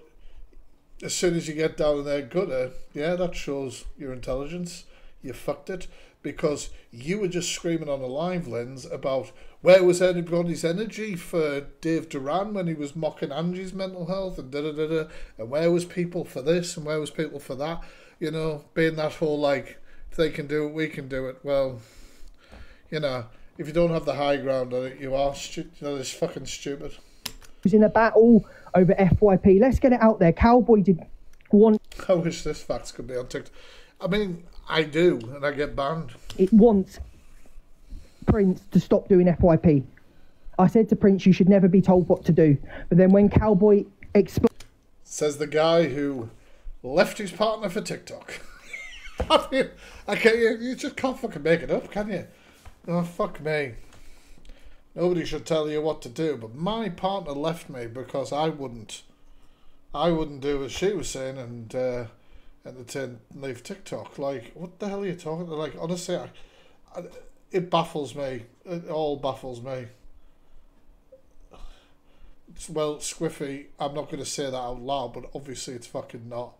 as soon as you get down in their gutter, yeah, that shows your intelligence. You fucked it because you were just screaming on a live lens about where was anybody's energy for Dave Duran when he was mocking Angie's mental health and da-da-da-da, and where was people for this and where was people for that, you know, being that whole like, if they can do it, we can do it. Well, you know, if you don't have the high ground on it, you are it's fucking stupid. Was in a battle over FYP. Let's get it out there. Cowboy did want. I wish this fact could be on TikTok. I mean, I do, and I get banned. It wants Prince to stop doing FYP. I said to Prince, you should never be told what to do. But then when Cowboy says the guy who left his partner for TikTok. I mean, you just can't fucking make it up, can you? Oh, fuck me. Nobody should tell you what to do, but my partner left me because I wouldn't do as she was saying and leave TikTok. Like, what the hell are you talking about? Like, honestly, it baffles me. It all baffles me. Well, Squiffy, I'm not going to say that out loud, but obviously it's fucking not.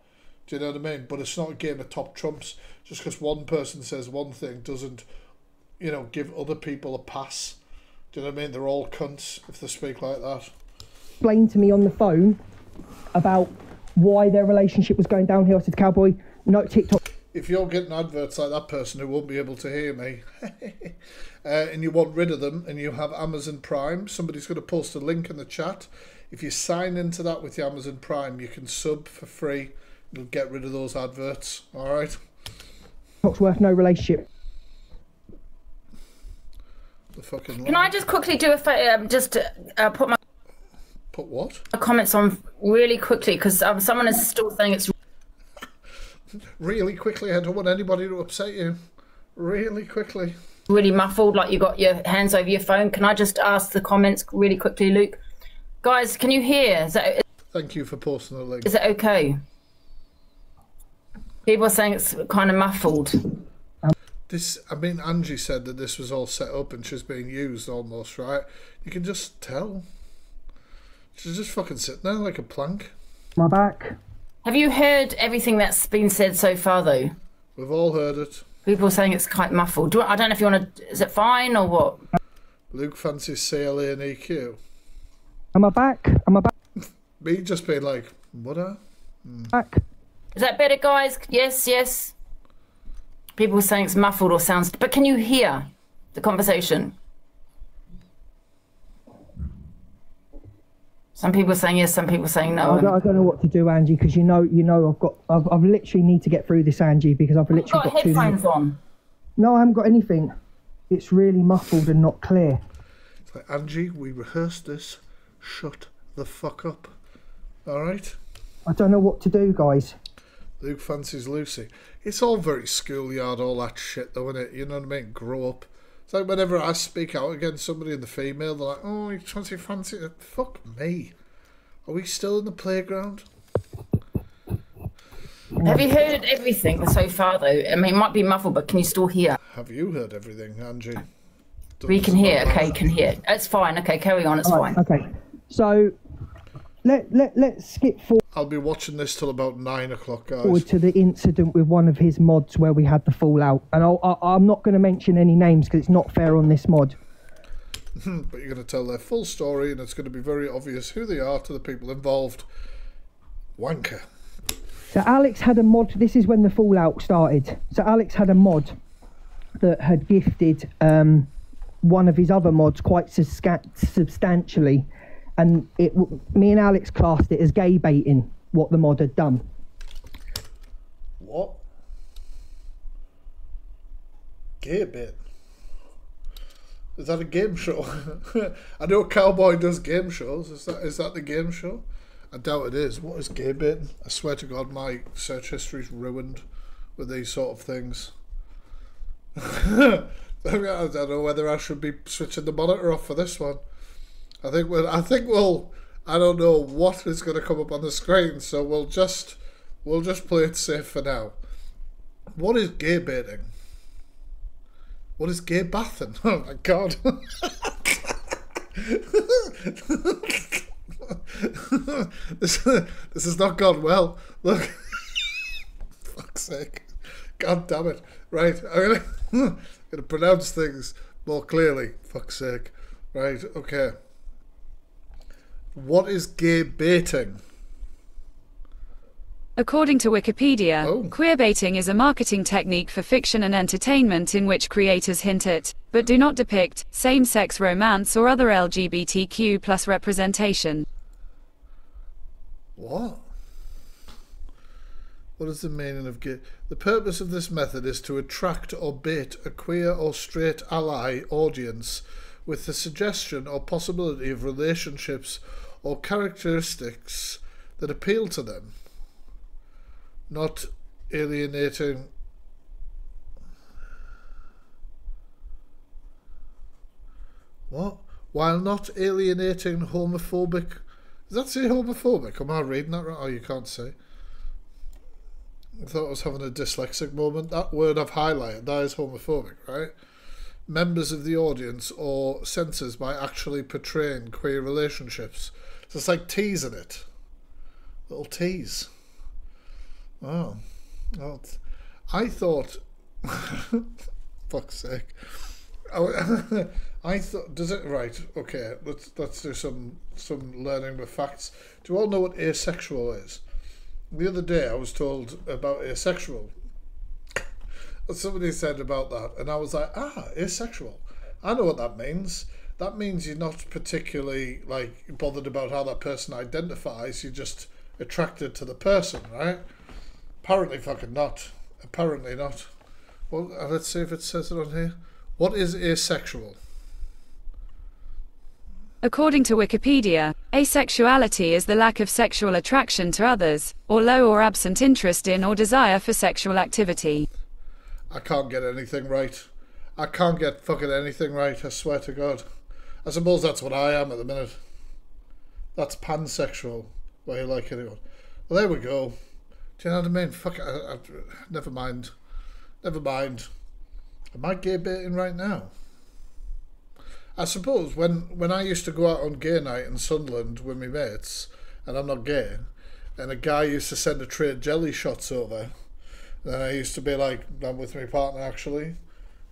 Do you know what I mean? But it's not a game of top trumps. Just because one person says one thing doesn't, you know, give other people a pass. Do you know what I mean? They're all cunts if they speak like that. Explained to me on the phone about why their relationship was going downhill. I said, Cowboy, no TikTok. If you're getting adverts like that person who won't be able to hear me, and you want rid of them, and you have Amazon Prime, somebody's going to post a link in the chat. If you sign into that with your Amazon Prime, you can sub for free. You'll get rid of those adverts. All right. TikTok's worth no relationship. The fucking. Can I just quickly do put my. Put what? Comments on really quickly because someone is still saying it's really quickly. I don't want anybody to upset you. Really quickly. Really muffled, like you got your hands over your phone. Can I just ask the comments really quickly, Luke? Guys, can you hear? Thank you for posting the link. Is it okay? People are saying it's kind of muffled. I mean, Angie said that this was all set up and she's being used almost, right? You can just tell. She's just fucking sitting there like a plank. My back. Have you heard everything that's been said so far, though? We've all heard it. People are saying it's quite muffled. I don't know if you want to... Is it fine or what? Luke fancies CLA and EQ. Am I back? Me just being like, what? Back. Is that better, guys? Yes, yes. People are saying it's muffled or sounds... But can you hear the conversation? Some people are saying yes, some people are saying no. I don't know what to do, Angie, because you know, I've literally need to get through this, Angie, because I've literally got headphones on. No, I haven't got anything. It's really muffled and not clear. It's like, Angie, we rehearsed this. Shut the fuck up. All right? I don't know what to do, guys. Luke fancies Lucy. It's all very schoolyard, all that shit, though, isn't it? You know what I mean? Grow up. It's like whenever I speak out against somebody in the female, they're like, oh, you fancy it? Fuck me. Are we still in the playground? Have you heard everything so far, though? I mean, it might be muffled, but can you still hear? Have you heard everything, Angie? We can hear. Okay, can hear. It's fine. Okay, carry on. It's fine. Okay. So, let's skip forward. I'll be watching this till about 9 o'clock, guys. Forward to the incident with one of his mods where we had the fallout, and I'm not going to mention any names because it's not fair on this mod. But you're going to tell their full story, and it's going to be very obvious who they are to the people involved. Wanker. So Alex had a mod. This is when the fallout started. So Alex had a mod that had gifted one of his other mods quite substantially, and me and Alex classed it as gay baiting, what the mod had done. What? Gay bait? Is that a game show? I know Cowboy does game shows. Is that the game show? I doubt it is. What is gay baiting? I swear to God, my search history's ruined with these sort of things. I don't know whether I should be switching the monitor off for this one. I think we'll. I don't know what is going to come up on the screen, so we'll just play it safe for now. What is gay baiting? What is gay bathing? Oh my God! This has not gone well. Look, fuck's sake! God damn it! Right, I'm gonna pronounce things more clearly. Fuck's sake! Right, okay. What is gay baiting? According to Wikipedia, queerbaiting is a marketing technique for fiction and entertainment in which creators hint at, but do not depict, same-sex romance or other LGBTQ+ representation. What? What is the meaning of gay? The purpose of this method is to attract or bait a queer or straight ally audience with the suggestion or possibility of relationships or characteristics that appeal to them, not alienating. What? While not alienating homophobic. Does that say homophobic? Am I reading that right? Oh, you can't say. I thought I was having a dyslexic moment. That word I've highlighted, that is homophobic, right? Members of the audience or censors by actually portraying queer relationships. So it's like teasing it. Little tease. Oh. Well, I thought... fuck's sake. I thought... Does it... Right, okay. Let's do some learning with facts. Do you all know what asexual is? The other day I was told about asexual. Somebody said about that, and I was like, asexual. I know what that means. That means you're not particularly bothered about how that person identifies. You're just attracted to the person, right? Apparently fucking not. Apparently not. Well, let's see if it says it on here. What is asexual? According to Wikipedia, asexuality is the lack of sexual attraction to others, or low or absent interest in or desire for sexual activity. I can't get anything right. I can't get fucking anything right, I swear to God. I suppose that's what I am at the minute. That's pansexual, where you like anyone. Well, there we go. Do you know what I mean? Fuck it. Never mind. Never mind. Am I gay baiting right now? I suppose when I used to go out on gay night in Sunderland with my mates, and I'm not gay, and a guy used to send a tray of jelly shots over. And I used to be like, I'm with my partner actually.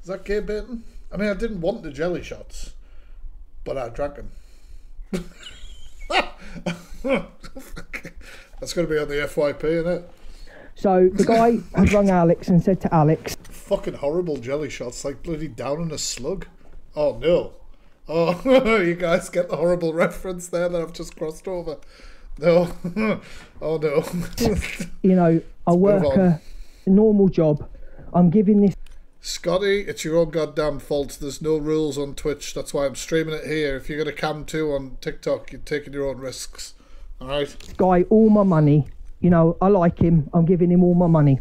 Is that gay baiting? I mean, I didn't want the jelly shots, but I drank them. That's going to be on the FYP, isn't it? So the guy had rung Alex and said to Alex, fucking horrible jelly shots, like bloody down in a slug. Oh no. Oh, you guys get the horrible reference there that I've just crossed over. No. Oh no. you know, I work a normal job. I'm giving this. Scotty, it's your own goddamn fault. There's no rules on Twitch. That's why I'm streaming it here. If you're going to cam too on TikTok, you're taking your own risks. Alright? Guy all my money. You know, I like him. I'm giving him all my money.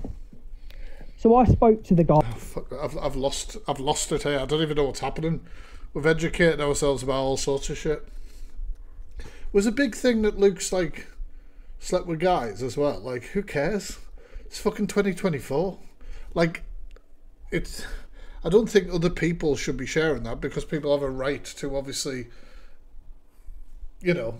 So I spoke to the guy. Oh, fuck, I've lost it here. I don't even know what's happening. We've educated ourselves about all sorts of shit. Was a big thing that Luke's like slept with guys as well. Like, who cares? It's fucking 2024. Like, it's. I don't think other people should be sharing that because people have a right to obviously, you know,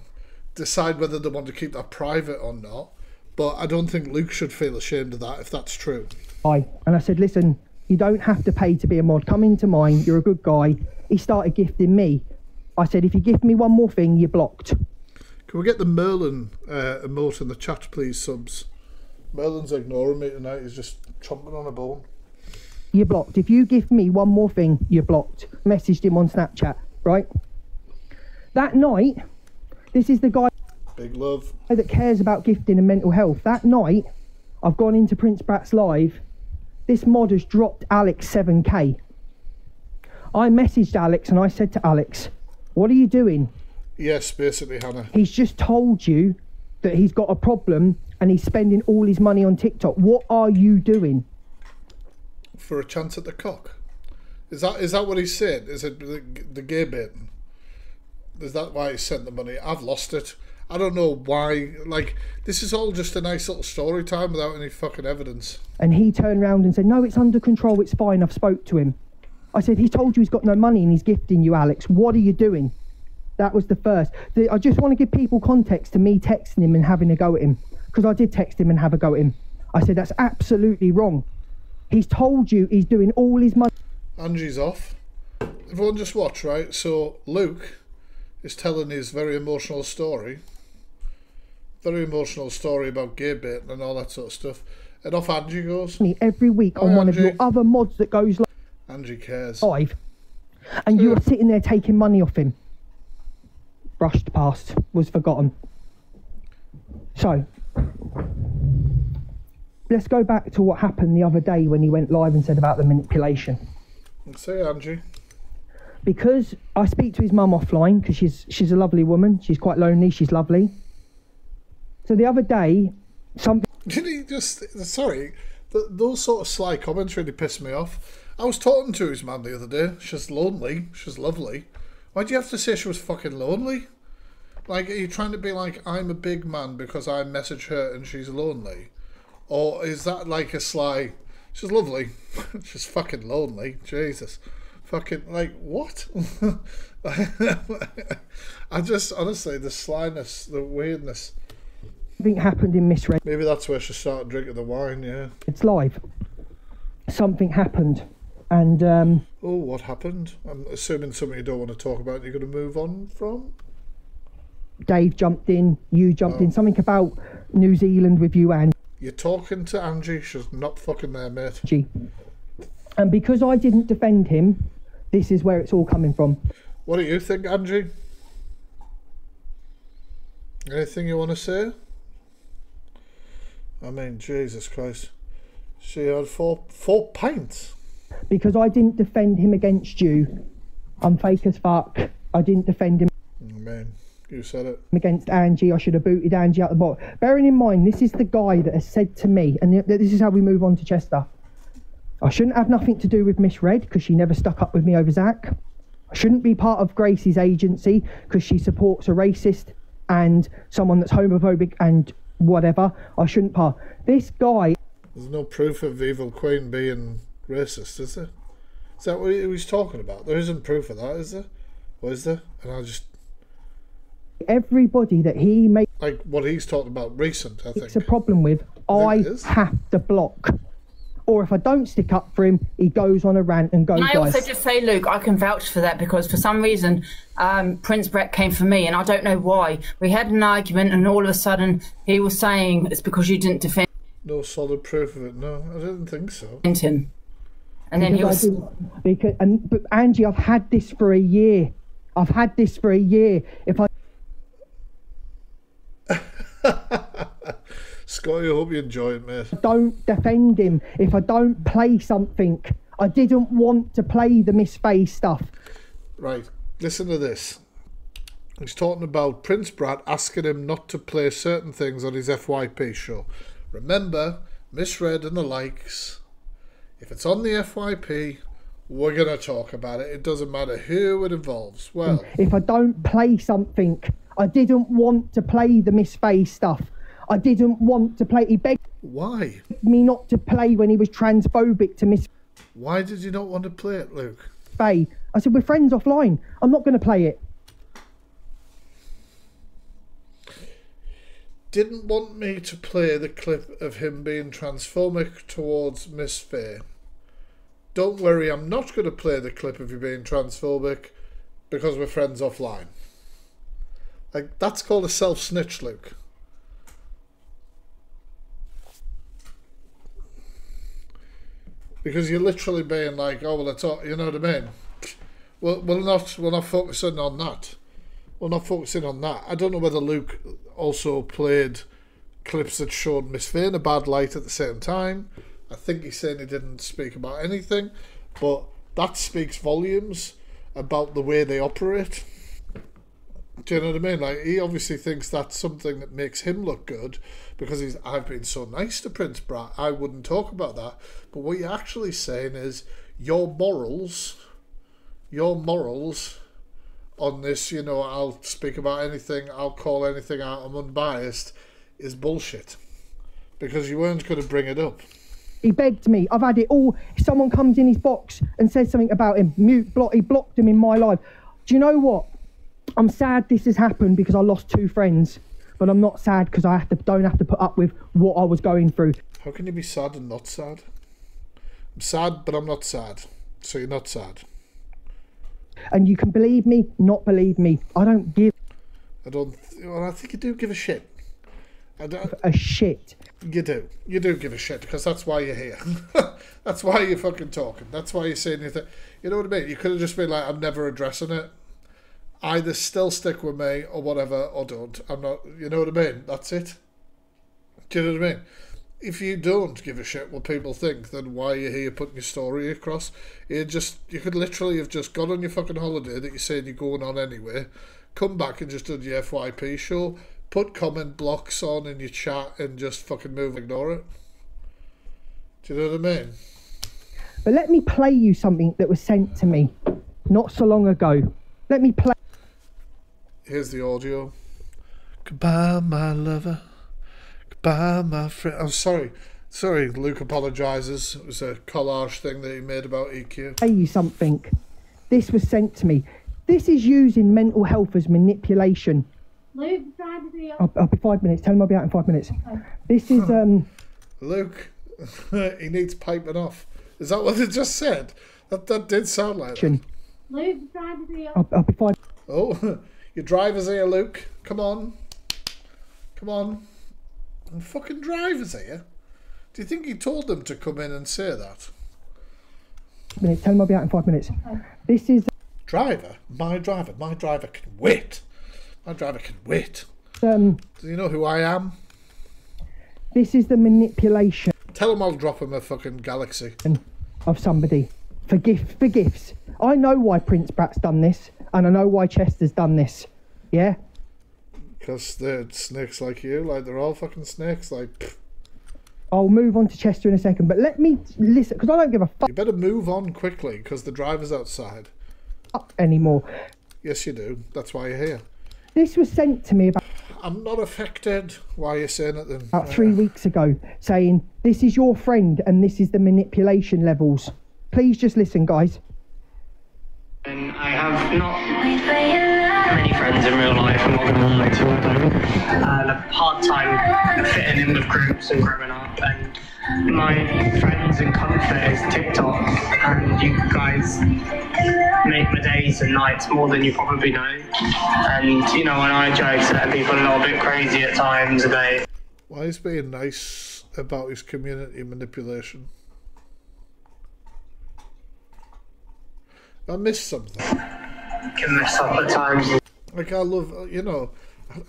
decide whether they want to keep that private or not. But I don't think Luke should feel ashamed of that if that's true. And I said, listen, you don't have to pay to be a mod. Come into mine. You're a good guy. He started gifting me. I said, if you gift me one more thing, you're blocked. Can we get the Merlin emote in the chat, please, subs? Merlin's ignoring me tonight. He's just chomping on a bone. You're blocked. If you gift me one more thing, you're blocked. Messaged him on Snapchat, right? That night, this is the guy... Big love. ...that cares about gifting and mental health. That night, I've gone into Prince Brat's live. This mod has dropped Alex 7k. I messaged Alex and I said to Alex, what are you doing? Yes, basically, Hannah. He's just told you that he's got a problem and he's spending all his money on TikTok. What are you doing? For a chance at the cock? Is that what he said? Is it the gay baiting? Is that why he sent the money? I've lost it. I don't know why. Like, this is all just a nice little story time without any fucking evidence. And he turned around and said, no, it's under control, it's fine, I've spoke to him. I said, he told you he's got no money and he's gifting you, Alex. What are you doing? That was the first. I just want to give people context to me texting him and having a go at him. Because I did text him and have a go at him. I said, that's absolutely wrong. He's told you he's doing all his money. Angie's off. Everyone just watch, right? So Luke is telling his very emotional story. Very emotional story about gay baiting and all that sort of stuff. And off Angie goes. Every week on one of your other mods that goes live. Angie cares. Live. And you are sitting there taking money off him. Brushed past. Was forgotten. So, let's go back to what happened the other day when he went live and said about the manipulation. Say, Angie. Because I speak to his mum offline, because she's a lovely woman. She's quite lonely. She's lovely. So the other day, something... Did he just... Sorry. Those sort of sly comments really pissed me off. I was talking to his mum the other day. She's lonely. She's lovely. Why do you have to say she was fucking lonely? Like, are you trying to be like, I'm a big man because I message her and she's lonely? Or is that like a sly... She's lovely. She's fucking lonely. Jesus. Fucking, like, what? I just, honestly, the slyness, the weirdness. Something happened in Miss Red. Maybe that's where she started drinking the wine, yeah. It's live. Something happened. And, Oh, what happened? I'm assuming something you don't want to talk about you're going to move on from? Dave jumped in, you jumped in. Something about New Zealand with you, Angie. You're talking to Angie. She's not fucking there, mate. And because I didn't defend him, this is where it's all coming from. What do you think, Angie? Anything you want to say? I mean, Jesus Christ. She had four pints. Because I didn't defend him against you. I'm fake as fuck. I didn't defend him. Oh, man, you said it. Against Angie. I should have booted Angie out the bot. Bearing in mind, this is the guy that has said to me, and this is how we move on to Chester. I shouldn't have nothing to do with Miss Red because she never stuck up with me over Zach. I shouldn't be part of Gracie's agency because she supports a racist and someone that's homophobic and whatever. I shouldn't part. This guy... There's no proof of Evil Queen being racist, is there? Is that what he was talking about? There isn't proof of that, is there? Or is there? And I just... Everybody that he makes Like what he's talking about recent, I think. a problem with, I it is. have to block. Or if I don't stick up for him, he goes on a rant and goes, Can I also guys. just say, Luke, I can vouch for that because for some reason Prince Brett came for me and I don't know why. We had an argument and all of a sudden he was saying it's because you didn't defend No solid proof of it. No, I didn't think so. him. And then he was... But Angie, I've had this for a year. I've had this for a year. If I Scotty, I hope you enjoy it, mate. don't defend him, if I don't play something, I didn't want to play the Miss Faye stuff. Right, listen to this. He's talking about Prince Brad asking him not to play certain things on his FYP show. Remember, misread and the likes. If it's on the FYP, we're going to talk about it. It doesn't matter who it involves. Well, If I don't play something, I didn't want to play the Miss Faye stuff. I didn't want to play. He begged why? me not to play when he was transphobic to Miss Why did you not want to play it, Luke? Faye. I said, we're friends offline. I'm not going to play it. Didn't want me to play the clip of him being transphobic towards Miss Faye. Don't worry, I'm not going to play the clip of you being transphobic because we're friends offline. Like, that's called a self-snitch, Luke. Because you're literally being like, oh, well, it's all, you know what I mean? We're not focusing on that. We're not focusing on that. I don't know whether Luke also played clips that showed Miss Faye in a bad light at the same time. I think he's saying he didn't speak about anything, but that speaks volumes about the way they operate. Do you know what I mean? Like, he obviously thinks that's something that makes him look good because I've been so nice to Prince Brat, I wouldn't talk about that. But what you're actually saying is your morals on this, you know, I'll speak about anything, I'll call anything out, I'm unbiased, is bullshit. Because you weren't going to bring it up. He begged me. I've had it all. If someone comes in his box and says something about him, he blocked him in my life. Do you know what? I'm sad this has happened because I lost 2 friends, but I'm not sad because I don't have to put up with what I was going through. How can you be sad and not sad? I'm sad, but I'm not sad. So you're not sad. And you can believe me, not believe me. I don't give I think you do give a shit. a shit. You do give a shit because that's why you're here. That's why you're fucking talking. That's why you're saying anything. You know what I mean? You could have just been like, I'm never addressing it. Either still stick with me or whatever, or don't. I'm not, you know what I mean? That's it. Do you know what I mean? If you don't give a shit what people think, then why are you here putting your story across? You could literally have just gone on your fucking holiday that you're saying you're going on anyway, come back and just done your FYP show, put comment blocks on in your chat and just fucking move and ignore it. Do you know what I mean? But let me play you something that was sent to me not so long ago. Let me play. Here's the audio. Goodbye, my lover. Goodbye, my friend. I'm sorry. Sorry, Luke apologises. It was a collage thing that he made about EQ. Play you something. This was sent to me. This is using mental health as manipulation. Luke, I'll be 5 minutes. Tell him I'll be out in 5 minutes. This is Luke, he needs piping off. Is that what it just said? That did sound like that. Luke, I'll be 5. Oh, your driver's here, Luke. Come on. Come on. And fucking driver's here. Do you think he told them to come in and say that? Minutes. Tell him I'll be out in 5 minutes. This is Driver? My driver can wait. My driver can wait. Do you know who I am? This is the manipulation Tell him I'll drop him a fucking galaxy. of somebody for gifts. I know why Prince Brat's done this, and I know why Chester's done this. Yeah? Because they're snakes like you. Like, they're all fucking snakes. Like, pfft. I'll move on to Chester in a second, but let me listen, because I don't give a fuck You better move on quickly, because the driver's outside. anymore. Yes, you do. That's why you're here. This was sent to me I'm not affected. Why are you saying it then? about 3 weeks ago, saying, this is your friend, and this is the manipulation levels. Please just listen, guys. And I have not that many friends in real life, I'm not going to lie to you, I don't. And a hard time fitting in with groups and growing up, and my friends and comfort is TikTok, and you guys make my days and nights more than you probably know. And, you know, when I joke, certain people are a little bit crazy at times, Why is being nice about his community manipulation? I missed something. Can mess up at times. Like, I love, you know,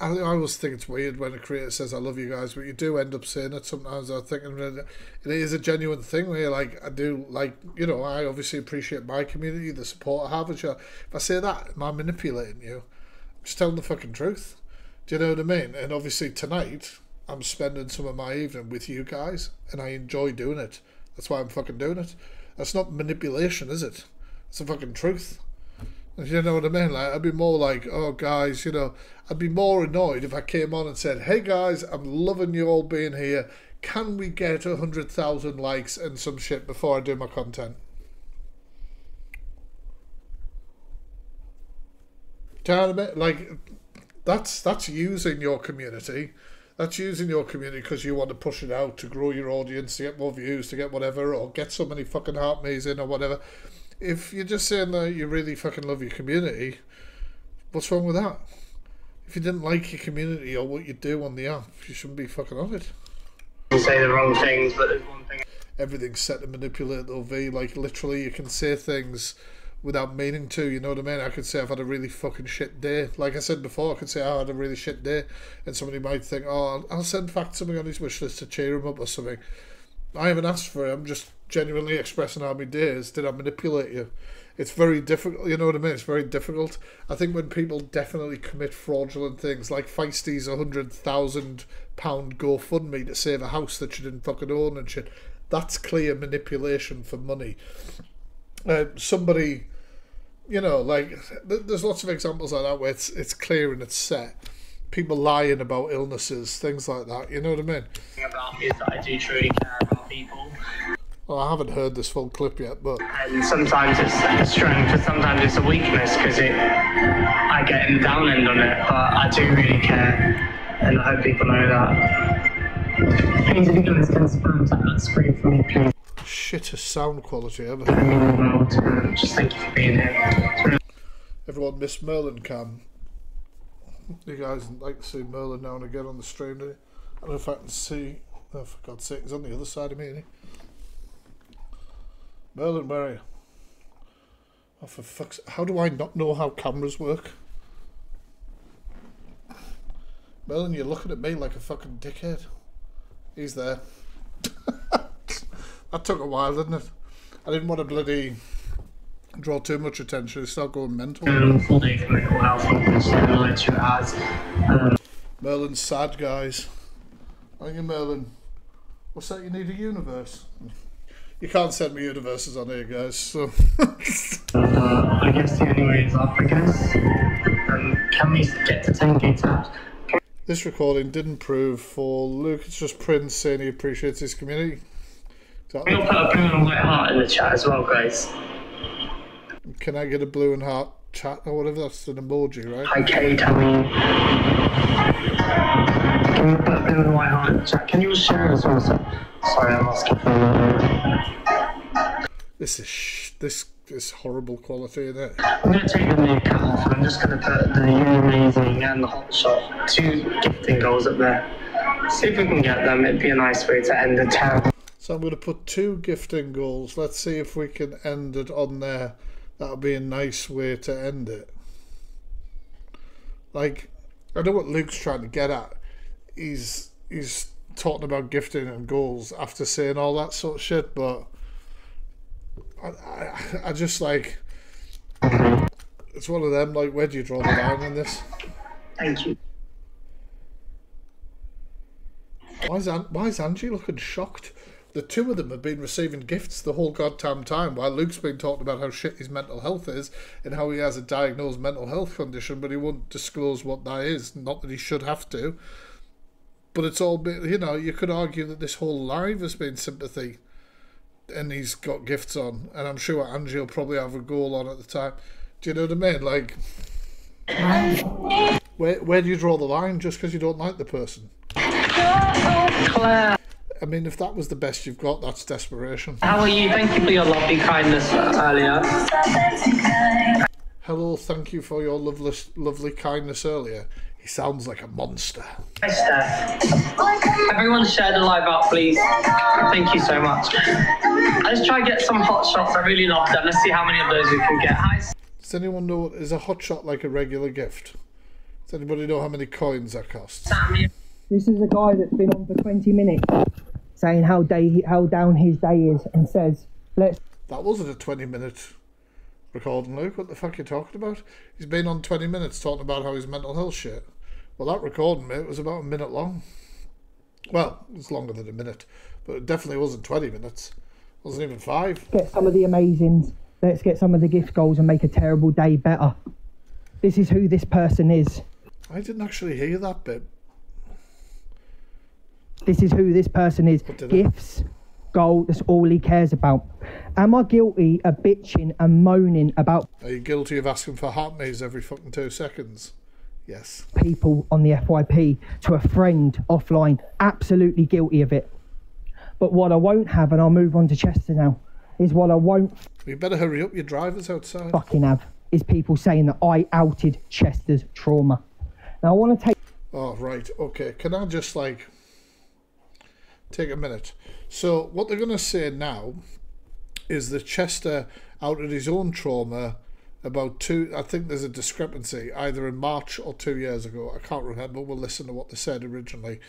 I always think it's weird when a creator says I love you guys, but you do end up saying it sometimes. I'm thinking it is a genuine thing where, like, I do, like, you know, I obviously appreciate my community, the support I have, and sure, if I say that, am I manipulating you? I'm just telling the fucking truth. Do you know what I mean? And obviously tonight, I'm spending some of my evening with you guys, and I enjoy doing it. That's why I'm fucking doing it. That's not manipulation, is it? It's the fucking truth. You know what I mean? Like, I'd be more like, oh guys, you know, I'd be more annoyed if I came on and said, hey guys, I'm loving you all being here. Can we get 100,000 likes and some shit before I do my content? Do you know what I mean? Like, that's using your community. That's using your community because you want to push it out to grow your audience, to get more views, to get whatever, or get so many fucking heart me's in or whatever. If you're just saying that you really fucking love your community, what's wrong with that? If you didn't like your community or what you do on the app, you shouldn't be fucking on it. You say the wrong things, but there's one thing. Everything's set to manipulate though, V. Like, literally, you can say things without meaning to, you know what I mean? I could say I've had a really fucking shit day. Like I said before, I could say I had a really shit day, and somebody might think, oh, I'll send fact something on his wish list to cheer him up or something. I haven't asked for it, I'm just genuinely expressing how my day is. Did I manipulate you? It's very difficult, you know what I mean? It's very difficult. I think when people definitely commit fraudulent things, like Feisty's £100,000 GoFundMe to save a house that she didn't fucking own and shit, that's clear manipulation for money. Somebody, you know, like, there's lots of examples like that where it's clear and it's set. People lying about illnesses, things like that, you know what I mean? The thing about me is that I do truly care about people. Well, I haven't heard this full clip yet, but... And sometimes it's a strength and sometimes it's a weakness because I get in the down end on it, but I do really care, and I hope people know that. Please, if you guys can spam that screen for me, please. Shittest sound quality ever. Just thank you for being here. Everyone missed Merlin Cam. You guys like to see Merlin now and again on the stream, do you? I don't know if I can see... Oh, for God's sake, he's on the other side of me, isn't he? Merlin, where are you? Oh, for fuck's sake. How do I not know how cameras work? Merlin, you're looking at me like a fucking dickhead. He's there. That took a while, didn't it? I didn't want to bloody draw too much attention. It's not going mental. Full day for mental health. Merlin's sad, guys. Aren't you, Merlin? What's that? You need a universe? You can't send me universes on here, guys, so... I guess the only way is up, I guess. Can we get to 10k taps? This recording didn't prove for Luke. It's just Prince saying he appreciates his community. Exactly. We'll put a blue and white heart in the chat as well, guys. Can I get a blue and heart chat or whatever? That's an emoji, right? Hi, Kate, how are you? Can you put a blue and white heart in the chat? Can you share as well, sir? Sorry, I'm asking for This is horrible quality, isn't it? I'm going to take the new cut off and I'm just going to put the You Amazing and the Hot Shot, 2 gifting goals up there. See if we can get them. It'd be a nice way to end the town. So I'm going to put 2 gifting goals. Let's see if we can end it on there. That'll be a nice way to end it. Like, I know what Luke's trying to get at. He's talking about gifting and goals after saying all that sort of shit, but I just like, it's one of them, like, where do you draw the line in this? Thank you. Why is Angie looking shocked? The two of them have been receiving gifts the whole goddamn time while Luke's been talking about how shit his mental health is and how he has a diagnosed mental health condition, but he won't disclose what that is. Not that he should have to. But it's all been, you know, you could argue that this whole live has been sympathy and he's got gifts on. And I'm sure Angie will probably have a goal on at the time. Do you know what I mean? Like, Where do you draw the line? Just because you don't like the person? Claire. I mean, if that was the best you've got, that's desperation. How are you? Thank you for your lovely kindness earlier. Hello, thank you for your lovely kindness earlier. He sounds like a monster. Everyone share the live out, please. Thank you so much. Let's try and get some hot shots. I really love them. Let's see how many of those we can get. Hi. Does anyone know, is a hot shot like a regular gift? Does anybody know how many coins that costs? Sammy. This is a guy that's been on for 20 minutes saying how down his day is and says, let's... That wasn't a 20-minute recording, Luke. What the fuck are you talking about? He's been on 20 minutes talking about how his mental health shit. Well, that recording, mate, was about a minute long. Well, it's longer than a minute, but it definitely wasn't 20 minutes. It wasn't even 5. Get some of the amazings. Let's get some of the gift goals and make a terrible day better. This is who this person is. I didn't actually hear that bit. This is who this person is. Gifts, gold, that's all he cares about. Am I guilty of bitching and moaning about... Are you guilty of asking for heart maze every fucking 2 seconds? Yes. People on the FYP to a friend offline? Absolutely guilty of it. But what I won't have, and I'll move on to Chester now, is what I won't... You better hurry up, your driver's outside. ...fucking have, is people saying that I outed Chester's trauma. Now I want to take... Oh, right, okay. Can I just, like... take a minute? So, what they're going to say now is that Chester outed his own trauma about I think there's a discrepancy, either in March or 2 years ago. I can't remember. We'll listen to what they said originally.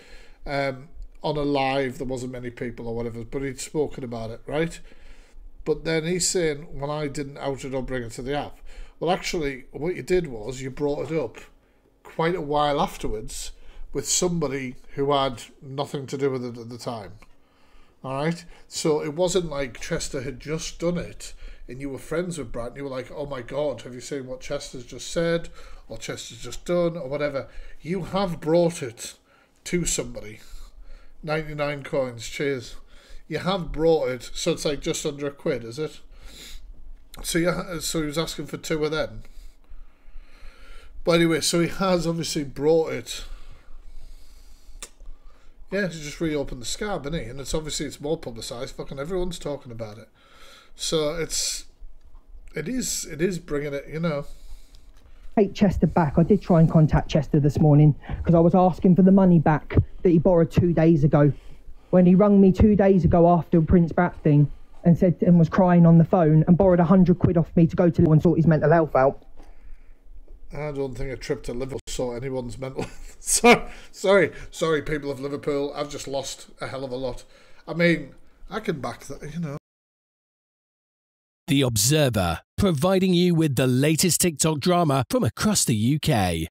On a live, there wasn't many people or whatever, but he'd spoken about it, right? But then he's saying, when I didn't out it or bring it to the app. Well, actually, what you did was you brought it up quite a while afterwards with somebody who had nothing to do with it at the time. All right? So it wasn't like Chester had just done it and you were friends with Brad and you were like, oh my God, have you seen what Chester's just said or Chester's just done or whatever? You have brought it to somebody. 99 coins, cheers. You have brought it, so it's like just under £1, is it? So he was asking for 2 of them. But anyway, so he has obviously brought it. Yeah, he just reopened the scab, isn't he? And it's obviously more publicised. Fucking everyone's talking about it. So it is bringing it, you know. Take Chester back. I did try and contact Chester this morning because I was asking for the money back that he borrowed 2 days ago. When he rung me 2 days ago after Prince Brat thing and said and was crying on the phone and borrowed £100 off me to go to and sort his mental health out. I don't think a trip to Liverpool saw anyone's mental. Sorry, people of Liverpool. I've just lost a hell of a lot. I mean, I can back that, you know. The Observer, providing you with the latest TikTok drama from across the UK.